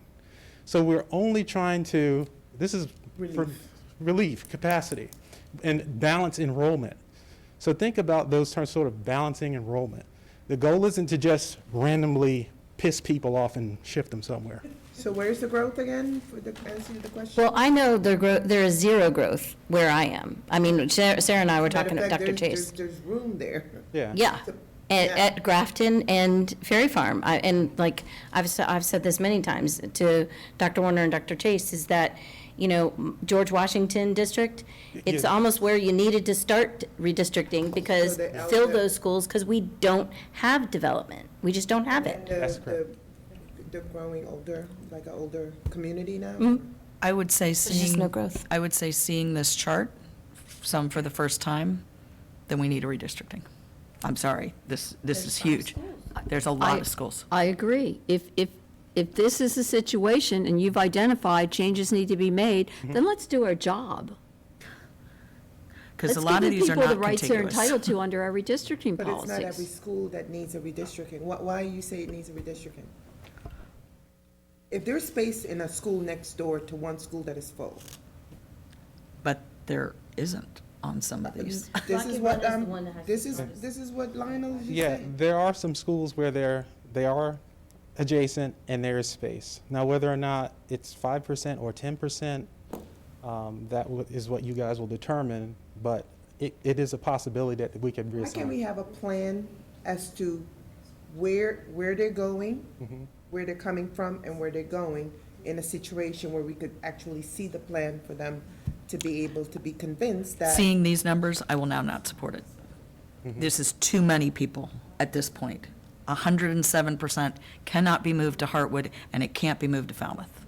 So we're only trying to, this is for relief, capacity, and balance enrollment. So think about those terms, sort of balancing enrollment. The goal isn't to just randomly piss people off and shift them somewhere. So where's the growth again, for the answer to the question? Well, I know there is zero growth where I am. I mean, Sarah and I were talking to Matter of Dr. fact, Chase. There's room there. Yeah. Yeah, at Grafton and Ferry Farm. And like, I've said this many times to Dr. Warner and Dr. Chase, is that, you know, George Washington District, it's Yeah. almost where you needed to start redistricting, because So they're out fill there. those schools, because we don't have development. We just don't have it. That's correct. They're growing older, like an older community now? Mhm. I would say There's just seeing, no growth. I would say seeing this chart, some for the first time, then we need a redistricting. I'm sorry, this is huge. There's a lot of schools. I agree. If this is the situation and you've identified changes need to be made, then let's do our job. Because a lot of these are not Let's give the people the rights they're contiguous. entitled to under our redistricting But it's not every policies. school that needs a redistricting. Why you say it needs a redistricting? If there's space in a school next door to one school that is full, But there isn't on some of these. this is what, this is what Lionel is Yeah, saying. there are some schools where they are adjacent and there is space. Now, whether or not it's 5% or 10%, is what you guys will determine, but it is a possibility that we could Why can't we reassign. have a plan as to where they're going, where they're coming from, and where they're going, in a situation where we could actually see the plan for them to be able to be convinced that. Seeing these numbers, I will now not support it. This is too many people at this point. 107% cannot be moved to Hartwood, and it can't be moved to Falmouth.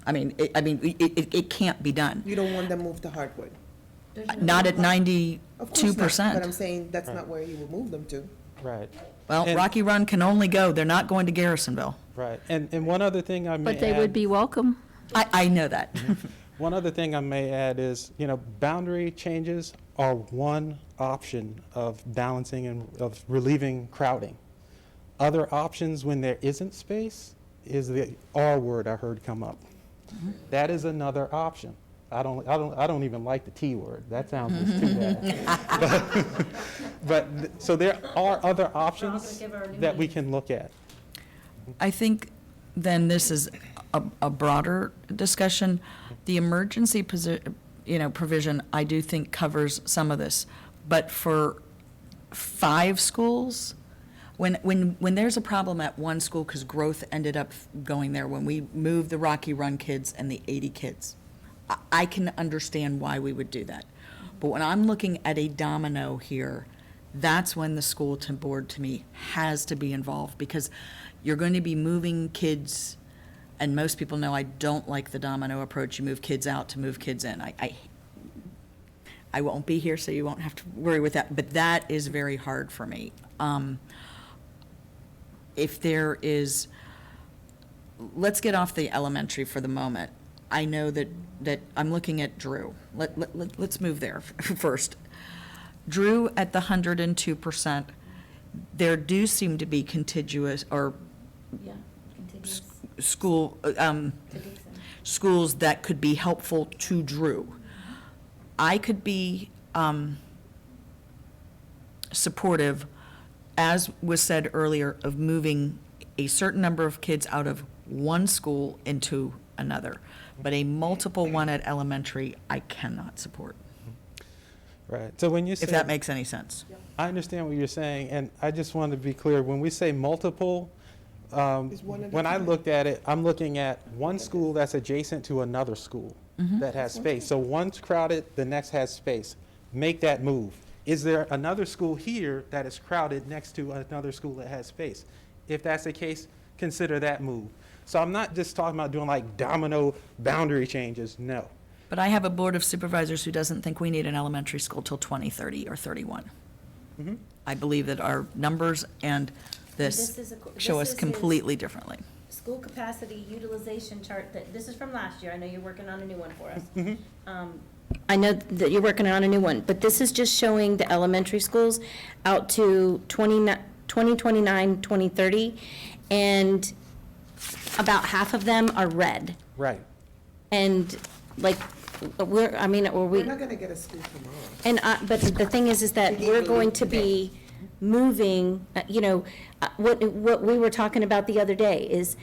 It can't be done. You don't want them moved to Hartwood. Not at Of course not, 92%. but I'm saying that's not where you would move them to. Right, Well, And- Rocky Run can only go, they're not going to Garrisonville. right. And one other thing I may But they would add- be welcome. I know that. One other thing I may add is, you know, boundary changes are one option of balancing and of relieving crowding. Other options when there isn't space is the R word I heard come up. That is another option. I don't even like the T word. That sounds just too bad. So there are other options that we can look at. I think then this is a broader discussion. The emergency provision, I do think covers some of this. But for 5 schools, when there's a problem at one school, because growth ended up going there, when we moved the Rocky Run kids and the 80 kids, I can understand why we would do that. But when I'm looking at a domino here, that's when the school board, to me, has to be involved, because you're going to be moving kids, and most people know I don't like the domino approach. You move kids out to move kids in. I won't be here, so you won't have to worry with that, but that is very hard for me. If there is, let's get off the elementary for the moment. I know that I'm looking at Drew. Let's move there first. Drew at the 102%, there do seem to be contiguous, or schools that could be helpful to Drew. I could be supportive, as was said earlier, of moving a certain number of kids out of one school into another. But a multiple one at elementary, I cannot support. Right. So when you say, If that makes any sense. I understand what you're saying, and I just want to be clear. When we say multiple, when I looked at it, I'm looking at one school that's adjacent to another school that has space. So one's crowded, the next has space. Make that move. Is there another school here that is crowded next to another school that has space? If that's the case, consider that move. So I'm not just talking about doing like domino boundary changes, no. But I have a board of supervisors who doesn't think we need an elementary school till 2030 or 31. I believe that our numbers and this show us completely differently. School capacity utilization chart, this is from last year. I know you're working on a new one for us. I know that you're working on a new one, but this is just showing the elementary schools out to 2029, 2030, and about half of them are red. Right. And like, we're not gonna get a school tomorrow. And, but the thing is that we're going to be moving, what we were talking about the other day is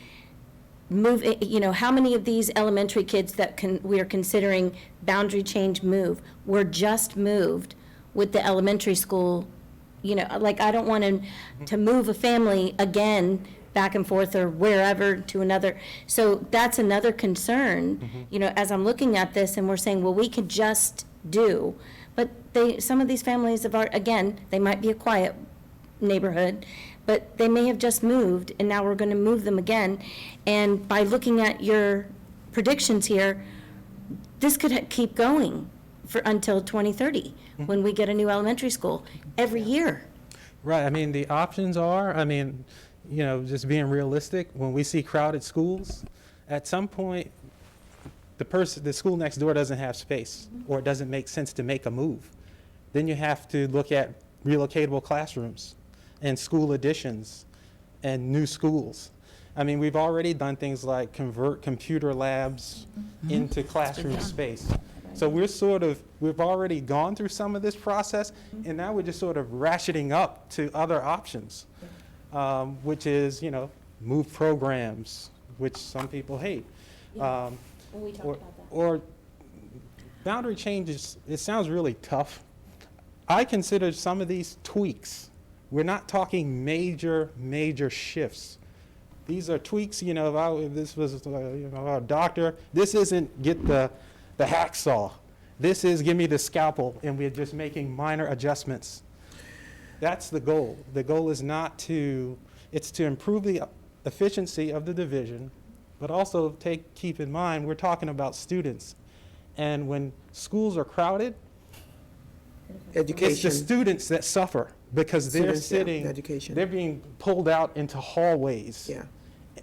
how many of these elementary kids that we are considering boundary change move were just moved with the elementary school, like I don't want to move a family again back and forth or wherever to another. So that's another concern, as I'm looking at this and we're saying, well, we could just do, but some of these families again, they might be a quiet neighborhood, but they may have just moved and now we're going to move them again. And by looking at your predictions here, this could keep going until 2030 when we get a new elementary school every year. Right. I mean, the options are, just being realistic, when we see crowded schools, at some point, the school next door doesn't have space, or it doesn't make sense to make a move. Then you have to look at relocatable classrooms and school additions and new schools. We've already done things like convert computer labs into classroom space. So we've already gone through some of this process, and now we're just sort of ratcheting up to other options. Which is, move programs, which some people hate. Or boundary changes, it sounds really tough. I consider some of these tweaks. We're not talking major shifts. These are tweaks, if this was a doctor, this isn't get the hacksaw. This is give me the scalpel, and we're just making minor adjustments. That's the goal. The goal is it's to improve the efficiency of the division, but also keep in mind, we're talking about students. And when schools are crowded, it's the students that suffer because they're being pulled out into hallways.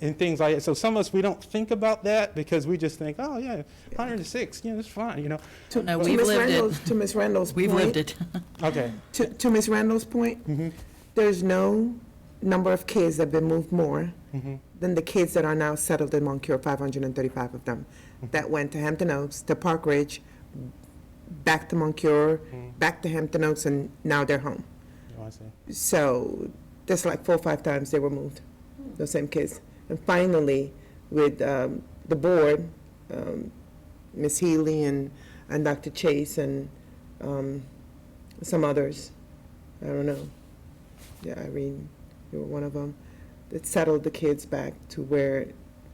And things like that. So some of us, we don't think about that because we just think, oh yeah, 106, it's fine, No, To we've Ms. lived Randall's- it. To Ms. Randall's point. We've lived it. Okay. To Ms. Randall's point, there's no number of kids that have been moved more than the kids that are now settled in Moncur, 535 of them, that went to Hampton Oaks, to Park Ridge, back to Moncur, back to Hampton Oaks, and now they're home. Oh, I see. So that's like 4 or 5 times they were moved, those same kids. And finally, with the board, Ms. Healy and Dr. Chase and some others, I don't know. Yeah, Irene, you were one of them, that settled the kids back to where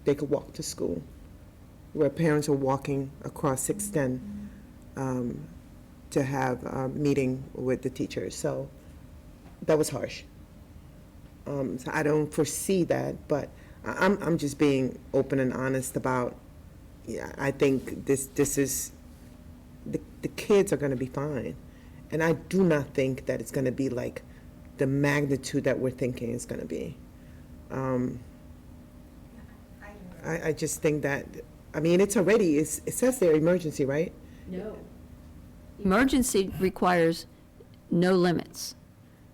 they could walk to school, where parents are walking across 610 to have a meeting with the teachers. So that was harsh. So I don't foresee that, but I'm just being open and honest about, yeah, I think this is, the kids are going to be fine. And I do not think that it's going to be like the magnitude that we're thinking it's going to be. I just think that, I mean, it's already, it says there emergency, right? No. Emergency requires no limits.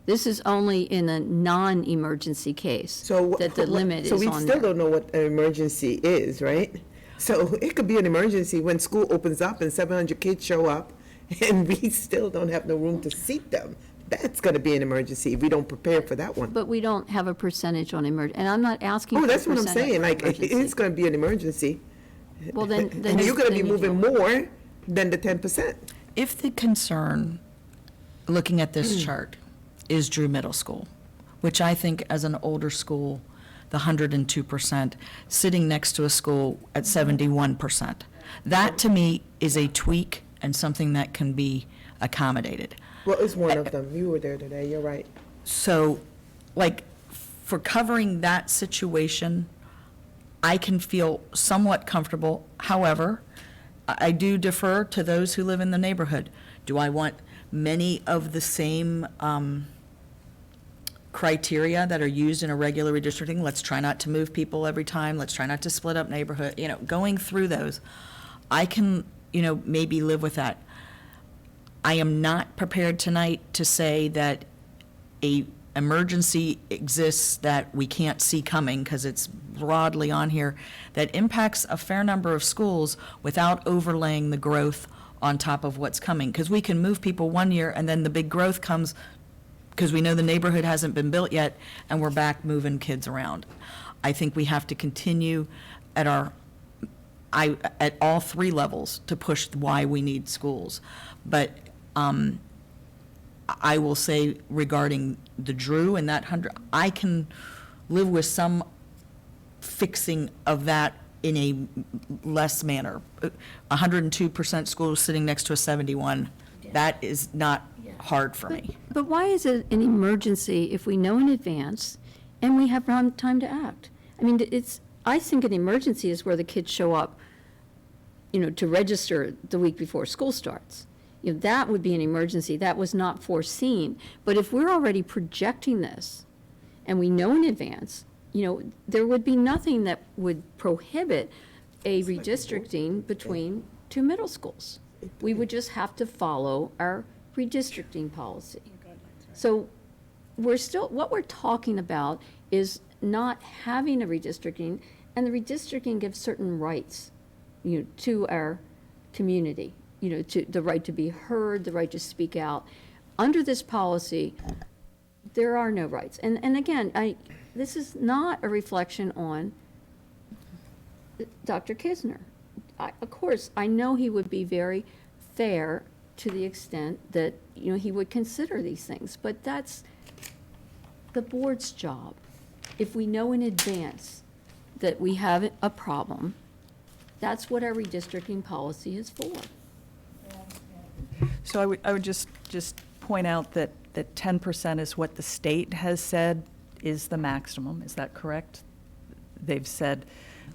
This is only in a non-emergency case that the limit is So on we there. still don't know what an emergency is, right? So it could be an emergency when school opens up and 700 kids show up and we still don't have no room to seat them. That's going to be an emergency if we don't prepare for that one. But we don't have a percentage on emergency, and I'm not asking for Oh, a that's what I'm percentage saying, for like, emergency. it's going to be an emergency. Well, then And you're going to be then you moving don't. more than the 10%. If the concern, looking at this chart, is Drew Middle School, which I think as an older school, the 102%, sitting next to a school at 71%, that to me is a tweak and something that can be accommodated. Well, it's one of them. You were there today, you're right. So, like, for covering that situation, I can feel somewhat comfortable. However, I do defer to those who live in the neighborhood. Do I want many of the same criteria that are used in a regular redistricting? Let's try not to move people every time. Let's try not to split up neighborhood. You know, going through those, I can, maybe live with that. I am not prepared tonight to say that a emergency exists that we can't see coming, because it's broadly on here, that impacts a fair number of schools without overlaying the growth on top of what's coming. Because we can move people one year and then the big growth comes because we know the neighborhood hasn't been built yet and we're back moving kids around. I think we have to continue at at all three levels to push why we need schools. But I will say regarding the Drew and that 100, I can live with some fixing of that in a less manner. 102% schools sitting next to a 71, that is not hard for me. But why is it an emergency if we know in advance and we have time to act? I mean, I think an emergency is where the kids show up, to register the week before school starts. That would be an emergency. That was not foreseen. But if we're already projecting this and we know in advance, there would be nothing that would prohibit a redistricting between two middle schools. We would just have to follow our redistricting policy. So what we're talking about is not having a redistricting, and the redistricting gives certain rights, to our community, to the right to be heard, the right to speak out. Under this policy, there are no rights. And again, this is not a reflection on Dr. Kisner. Of course, I know he would be very fair to the extent that, he would consider these things, but that's the board's job. If we know in advance that we have a problem, that's what our redistricting policy is for. So I would just point out that 10% is what the state has said is the maximum. Is that correct? They've said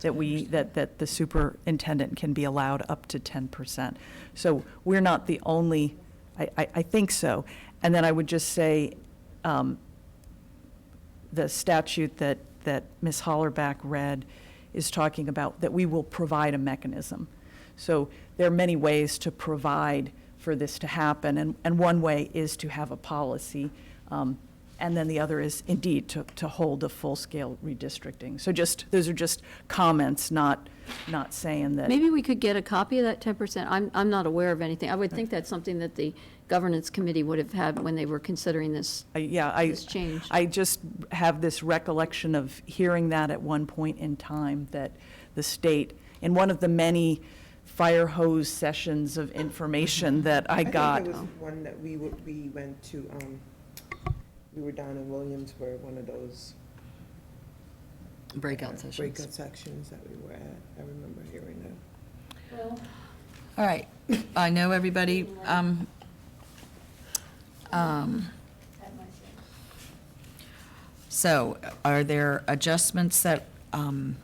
that the superintendent can be allowed up to 10%. So we're not the only, I think so. And then I would just say the statute that Ms. Hollerbach read is talking about that we will provide a mechanism. So there are many ways to provide for this to happen, and one way is to have a policy, and then the other is indeed to hold a full-scale redistricting. So those are just comments, not saying that. Maybe we could get a copy of that 10%. I'm not aware of anything. I would think that's something that the governance committee would have had when they were considering this, this change. I just have this recollection of hearing that at one point in time, that the state, in one of the many fire hose sessions of information that I got. I think there was one that we went to, we were down in Williamsburg, one of those Breakout sessions. breakout sections that we were at. I remember hearing that. All right, I know everybody, so are there adjustments that, that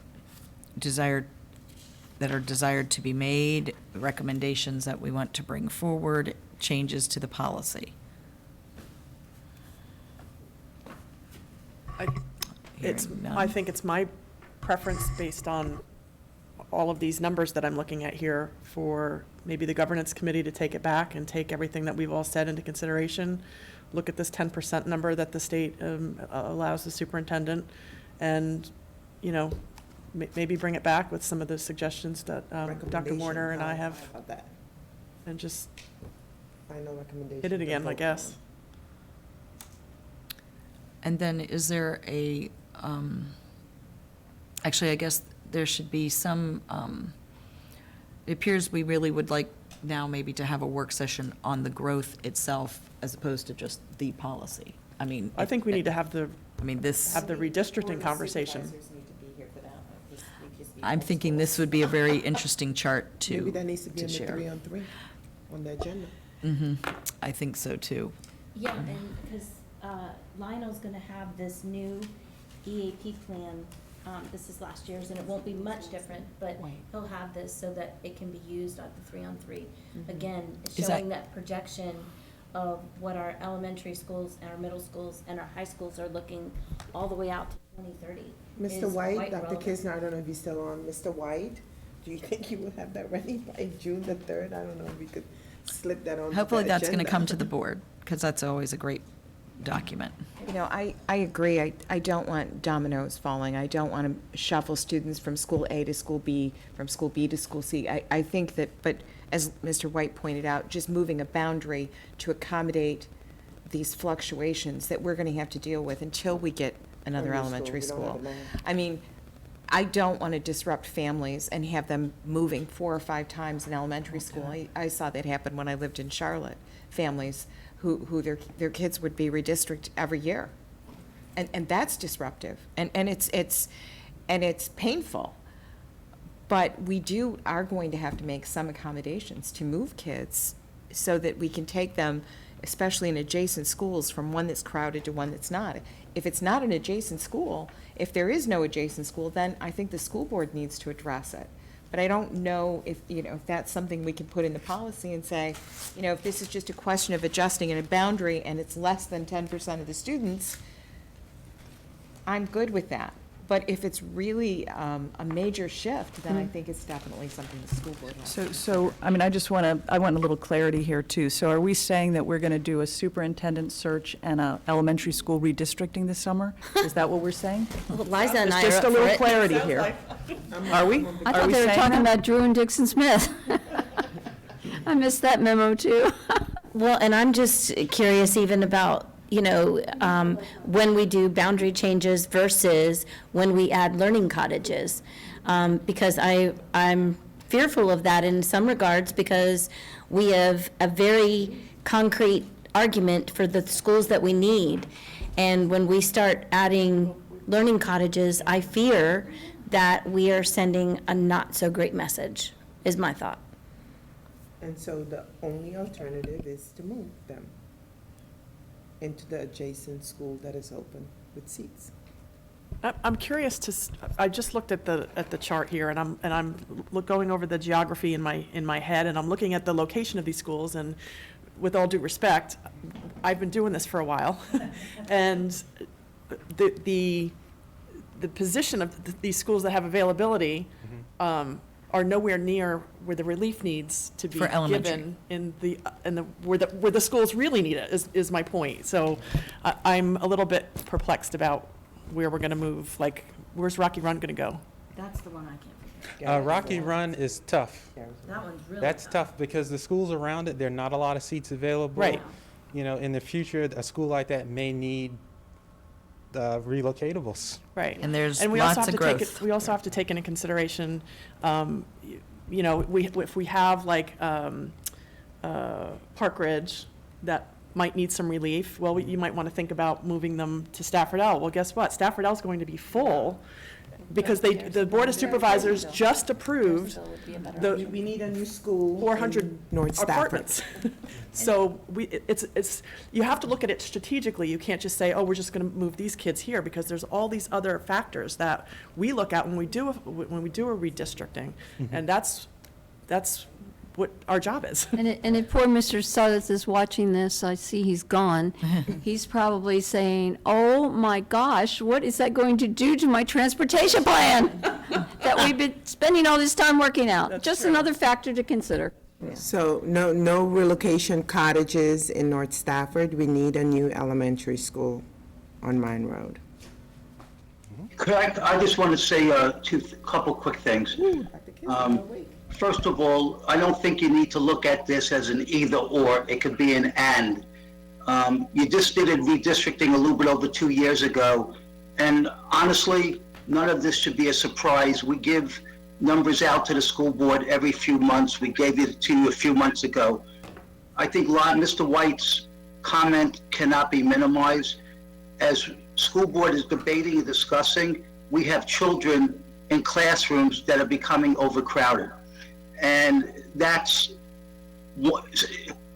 are desired to be made, recommendations that we want to bring forward, changes to the policy? I think it's my preference based on all of these numbers that I'm looking at here for maybe the governance committee to take it back and take everything that we've all said into consideration. Look at this 10% number that the state allows the superintendent and, you know, maybe bring it back with some of the suggestions that Dr. Warner and I have. About that. And just Final recommendation. hit it again, I vote guess. And then is there a, actually, I guess there should be some, it appears we really would like now maybe to have a work session on the growth itself as opposed to just the policy. I mean. I think we need to have the this. have the redistricting conversation. I'm thinking this would be a very interesting chart to Maybe that needs to be in the share. 3-on-3 on the agenda. I think so too. Yeah, and because Lionel's gonna have this new EAP plan, this is last year's, and it won't be much different, but he'll have this so that it can be used at the 3-on-3. Again, Is showing that projection of what our elementary schools and our middle schools and our high schools are looking all the way out to 2030. Mr. is White, quite Dr. relevant. Kisner, I don't know if he's still on. Mr. White, do you think you will have that ready by June the 3rd? I don't know if we could slip that on the Hopefully that's going to agenda. come to the board, because that's always a great document. You know, I agree. I don't want dominoes falling. I don't want to shuffle students from school A to school B, from school B to school C. I think that, but as Mr. White pointed out, just moving a boundary to accommodate these fluctuations that we're going to have to deal with until we get another Primary elementary school, we don't school. have it now. I mean, I don't want to disrupt families and have them moving 4 or 5 times in elementary school. I saw that happen when I lived in Charlotte. Families who their kids would be redistricted every year. And that's disruptive. And it's painful. But we are going to have to make some accommodations to move kids so that we can take them, especially in adjacent schools, from one that's crowded to one that's not. If it's not an adjacent school, if there is no adjacent school, then I think the school board needs to address it. But I don't know if that's something we can put in the policy and say, if this is just a question of adjusting in a boundary and it's less than 10% of the students, I'm good with that. But if it's really a major shift, then I think it's definitely something the school board has to. So, I mean, I want a little clarity here too. So are we saying that we're going to do a superintendent search and a elementary school redistricting this summer? Is that what we're saying? Well, Liza and I Just are a up for little it. clarity here. Are we? I thought they were talking about Drew and Dixon Smith. I missed that memo too. Well, and I'm just curious even about, when we do boundary changes versus when we add learning cottages. Because I'm fearful of that in some regards because we have a very concrete argument for the schools that we need. And when we start adding learning cottages, I fear that we are sending a not so great message, is my thought. And so the only alternative is to move them into the adjacent school that is open with seats. I'm curious I just looked at the chart here, and I'm going over the geography in my head, and I'm looking at the location of these schools, and with all due respect, I've been doing this for a while, and the position of these schools that have availability are nowhere near where the relief needs to be For elementary. given where the schools really need it is my point. So I'm a little bit perplexed about where we're going to move. Like, where's Rocky Run going to go? That's the one I can't figure Rocky Run is tough. out. That one's really That's tough because the schools around it, there are not a lot of seats available. Right. In the future, a school like that may need relocatables. Right. And there's we also lots have of to growth. we also have to take into consideration, if we have like Park Ridge that might need some relief, well, you might want to think about moving them to Stafford L. Well, guess what? Stafford L is going to be full because the Board of Supervisors just approved the We need a new school. 400 North Stafford. apartments. So you have to look at it strategically. You can't just say, oh, we're just going to move these kids here, because there's all these other factors that we look at when we do a redistricting, and that's what our job is. And if poor Mr. Suddeth is watching this, I see he's gone, he's probably saying, oh my gosh, what is that going to do to my transportation plan that we've been spending all this time working out? That's Just true. another factor to consider. So no relocation cottages in North Stafford. We need a new elementary school on Mine Road. I just want to say couple quick things. First of all, I don't think you need to look at this as an either or. It could be an and. You just did a redistricting a little bit over 2 years ago, and honestly, none of this should be a surprise. We give numbers out to the school board every few months. We gave it to you a few months ago. I think Mr. White's comment cannot be minimized. As school board is debating and discussing, we have children in classrooms that are becoming overcrowded. And that's what,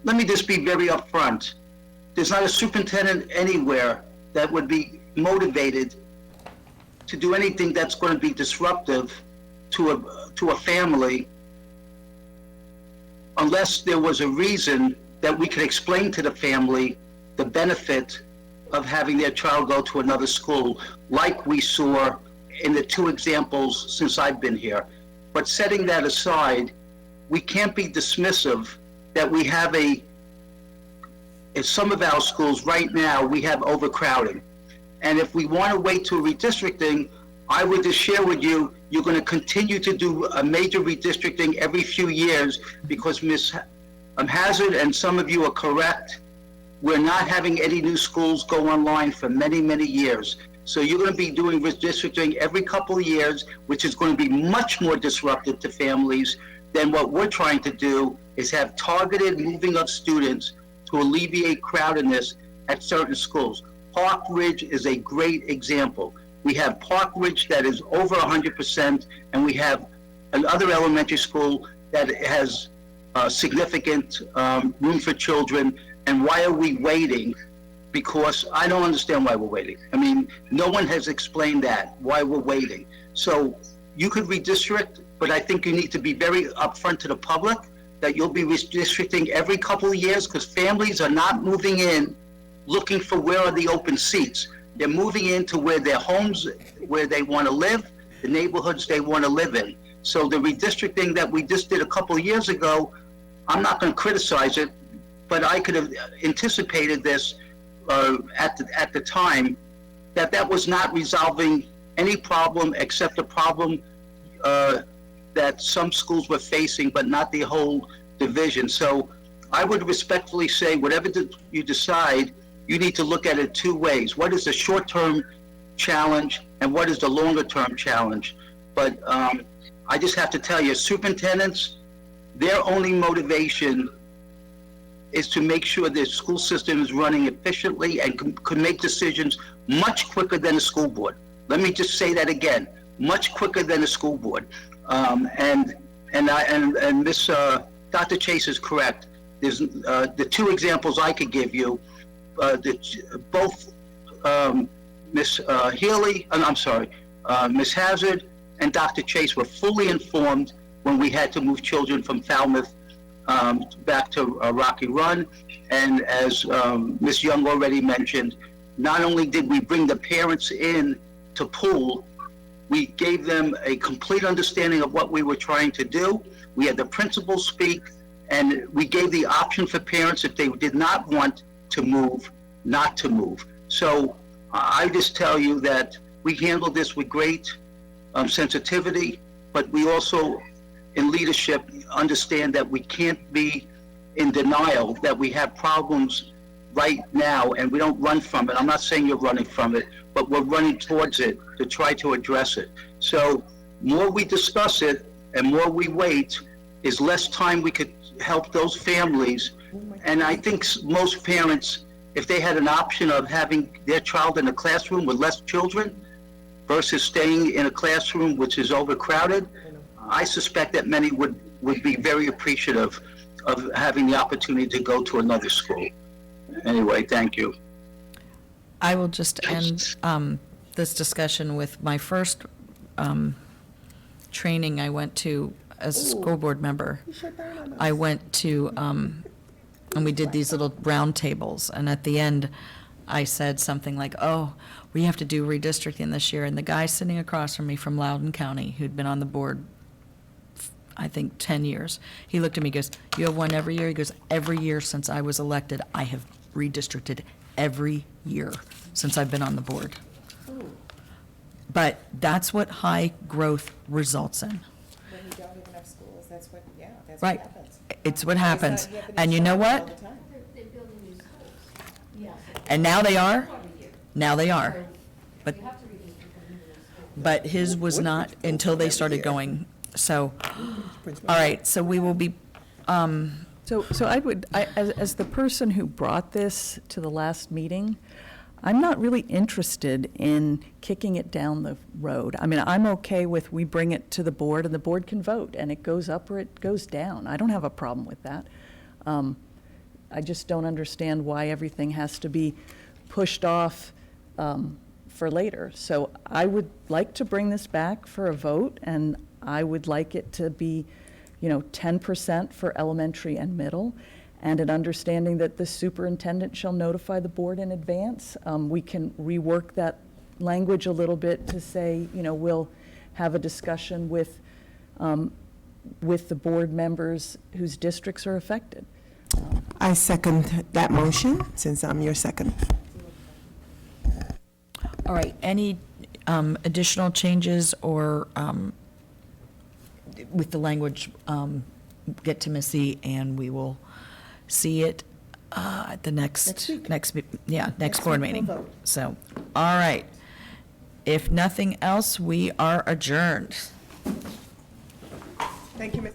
let me just be very upfront. There's not a superintendent anywhere that would be motivated to do anything that's going to be disruptive to a family, unless there was a reason that we could explain to the family the benefit of having their child go to another school, like we saw in the 2 examples since I've been here. But setting that aside, we can't be dismissive that we have in some of our schools right now, we have overcrowding. And if we want to wait till redistricting, I would just share with you, you're going to continue to do a major redistricting every few years, because Ms. Hazard and some of you are correct. We're not having any new schools go online for many, many years. So you're going to be doing redistricting every couple of years, which is going to be much more disruptive to families than what we're trying to do, is have targeted moving of students to alleviate crowdedness at certain schools. Park Ridge is a great example. We have Park Ridge that is over 100%, and we have another elementary school that has significant room for children. And why are we waiting? Because I don't understand why we're waiting. I mean, no one has explained that, why we're waiting. So you could redistrict, but I think you need to be very upfront to the public that you'll be redistricting every couple of years, because families are not moving in looking for where are the open seats. They're moving into where their homes, where they want to live, the neighborhoods they want to live in. So the redistricting that we just did a couple of years ago, I'm not going to criticize it, but I could have anticipated this at the time, that was not resolving any problem except a problem that some schools were facing, but not the whole division. So I would respectfully say, whatever you decide, you need to look at it 2 ways. What is the short-term challenge and what is the longer-term challenge? But I just have to tell you, superintendents, their only motivation is to make sure the school system is running efficiently and could make decisions much quicker than the school board. Let me just say that again, much quicker than the school board. And Miss Dr. Chase is correct. There's the 2 examples I could give you. Both Miss Miss Hazard and Dr. Chase were fully informed when we had to move children from Falmouth back to Rocky Run. And as Ms. Young already mentioned, not only did we bring the parents in to pool, we gave them a complete understanding of what we were trying to do. We had the principals speak, and we gave the option for parents, if they did not want to move, not to move. So I just tell you that we handled this with great sensitivity, but we also, in leadership, understand that we can't be in denial that we have problems right now, and we don't run from it. I'm not saying you're running from it, but we're running towards it to try to address it. So more we discuss it and more we wait, is less time we could help those families. And I think most parents, if they had an option of having their child in a classroom with less children, versus staying in a classroom which is overcrowded, I suspect that many would be very appreciative of having the opportunity to go to another school. Anyway, thank you. I will just end this discussion with my first training I went to as a school board member. I went to, and we did these little round tables, and at the end, I said something like, oh, we have to do redistricting this year, and the guy sitting across from me from Loudoun County, who'd been on the board, I think, 10 years, he looked at me, goes, you have one every year? He goes, every year since I was elected, I have redistricted every year since I've been on the board. But that's what high growth results in. When you don't have enough schools, that's what Right. happens. It's what happens. It's not happening And you know all what? the time. And now they are. Now they are. But his was not until they started going. So, all right, so we will be, So as the person who brought this to the last meeting, I'm not really interested in kicking it down the road. I mean, I'm okay with we bring it to the board and the board can vote and it goes up or it goes down. I don't have a problem with that. I just don't understand why everything has to be pushed off for later. So I would like to bring this back for a vote, and I would like it to be, 10% for elementary and middle, and an understanding that the superintendent shall notify the board in advance. We can rework that language a little bit to say, we'll have a discussion with the board members whose districts are affected. I second that motion, since I'm your second. all right, any additional changes or with the language, get to Missy and we will see it at the next board meeting. So, all right. If nothing else, we are adjourned. Thank you, Ms.